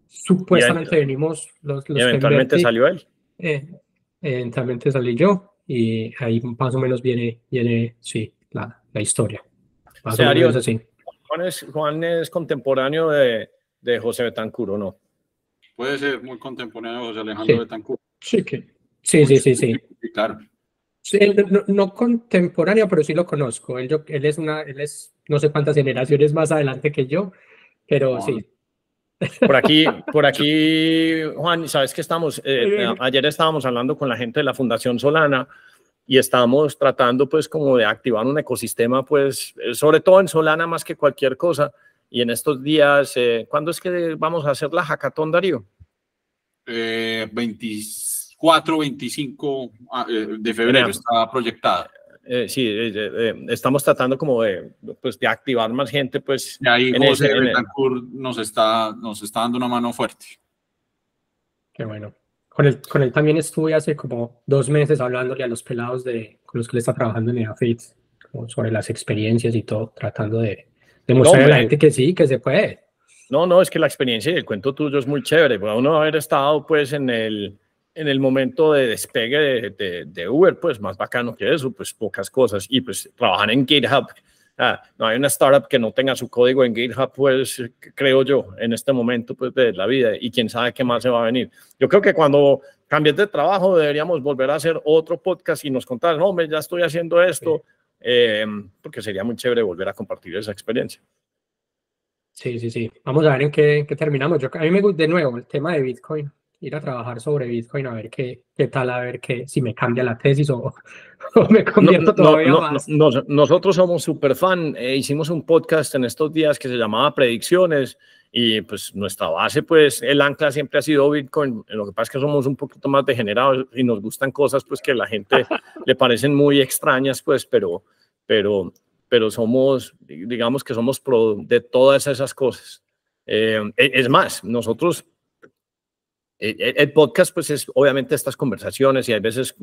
supuestamente venimos los y eventualmente Pemberti. Salió él. Eventualmente salí yo y ahí más o menos viene sí, la historia. Más o menos así. Juan es contemporáneo de José Betancur, ¿o no? Puede ser muy contemporáneo de José Alejandro Betancur. Sí. Claro. Sí, no contemporáneo, pero sí lo conozco. Él es no sé cuántas generaciones más adelante que yo, pero sí. Por aquí, Juan, sabes que ayer estábamos hablando con la gente de la Fundación Solana y estábamos tratando pues como de activar un ecosistema pues sobre todo en Solana más que cualquier cosa, y en estos días, ¿cuándo es que vamos a hacer la hackathon, Darío? 24, 25 de febrero está proyectada. Sí, estamos tratando como de activar más gente, pues. Y ahí José Betancur nos está dando una mano fuerte. Qué bueno. Con él también estuve hace como 2 meses hablándole a los pelados con los que le está trabajando en EAFIT, sobre las experiencias y todo, tratando de demostrarle a la gente que sí, que se puede. No, es que la experiencia y el cuento tuyo es muy chévere. Bueno, uno haber estado pues en el momento de despegue de Uber, pues más bacano que eso, pues pocas cosas. Y pues trabajar en GitHub. No hay una startup que no tenga su código en GitHub, pues creo yo, en este momento pues de la vida, y quién sabe qué más se va a venir. Yo creo que cuando cambies de trabajo deberíamos volver a hacer otro podcast y nos contar, no, hombre, ya estoy haciendo esto, porque sería muy chévere volver a compartir esa experiencia. Sí. Vamos a ver en qué terminamos. A mí me gusta de nuevo el tema de Bitcoin, ir a trabajar sobre Bitcoin, a ver qué tal, a ver si me cambia la tesis o me convierto todavía más. Nosotros somos súper fan. Hicimos un podcast en estos días que se llamaba Predicciones y pues nuestra base, pues el ancla siempre ha sido Bitcoin. Lo que pasa es que somos un poquito más degenerados y nos gustan cosas pues que a la gente le parecen muy extrañas, pues, pero somos, digamos que somos pro de todas esas cosas. Es más, nosotros, el podcast pues es obviamente estas conversaciones, y a veces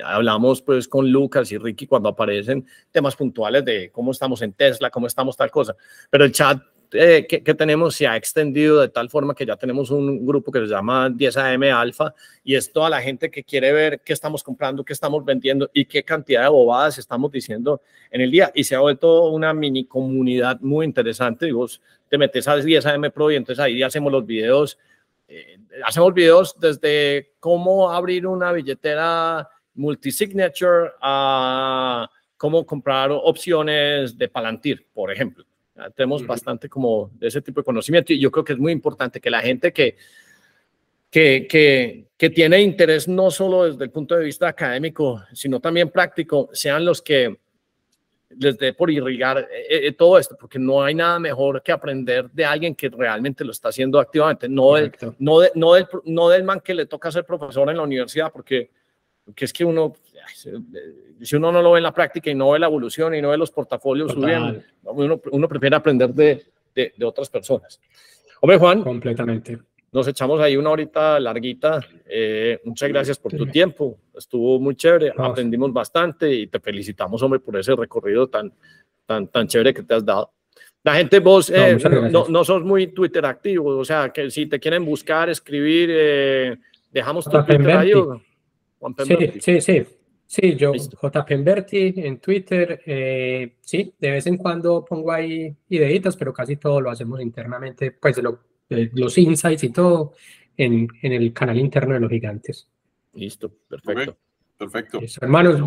hablamos pues con Lucas y Ricky cuando aparecen temas puntuales de cómo estamos en Tesla, cómo estamos tal cosa, pero el chat que tenemos se ha extendido de tal forma que ya tenemos un grupo que se llama 10AM Alfa, y es toda la gente que quiere ver qué estamos comprando, qué estamos vendiendo y qué cantidad de bobadas estamos diciendo en el día, y se ha vuelto una mini comunidad muy interesante. Y vos te metes a 10AM Pro y entonces ahí hacemos los videos hacemos videos desde cómo abrir una billetera multisignature a cómo comprar opciones de Palantir, por ejemplo. Tenemos bastante como de ese tipo de conocimiento y yo creo que es muy importante que la gente que tiene interés no solo desde el punto de vista académico, sino también práctico, sean los que les dé por irrigar todo esto, porque no hay nada mejor que aprender de alguien que realmente lo está haciendo activamente, no del man que le toca ser profesor en la universidad, porque es que si uno no lo ve en la práctica y no ve la evolución y no ve los portafolios subiendo, uno prefiere aprender de otras personas. Hombre, Juan. Completamente. Nos echamos ahí una horita larguita. Muchas gracias por tu tiempo. Estuvo muy chévere. Aprendimos bastante y te felicitamos, hombre, por ese recorrido tan chévere que te has dado. La gente, vos no sos muy Twitter activo, o sea, que si te quieren buscar, escribir, dejamos tu Twitter ahí. Sí, yo, JPenberti en Twitter, sí, de vez en cuando pongo ahí ideitas, pero casi todo lo hacemos internamente, pues los insights y todo en el canal interno de los gigantes. Listo, perfecto. Okay, perfecto. Eso, hermanos,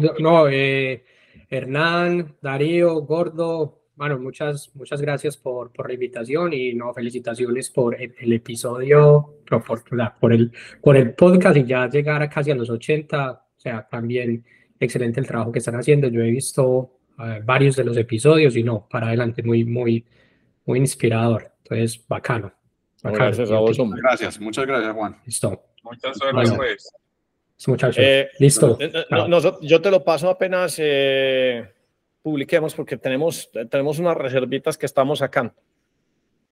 Hernán, Darío, Gordo, bueno, muchas gracias por la invitación y felicitaciones por el episodio, por el podcast y ya llegar a casi a los 80, o sea, también excelente el trabajo que están haciendo. Yo he visto varios de los episodios y para adelante, muy inspirador. Entonces, bacano. Gracias a vos, hombre. Gracias, muchas gracias, Juan. Listo. Muchas suerte, pues. Muchachos, listo. Yo te lo paso apenas publiquemos porque tenemos unas reservitas que estamos sacando.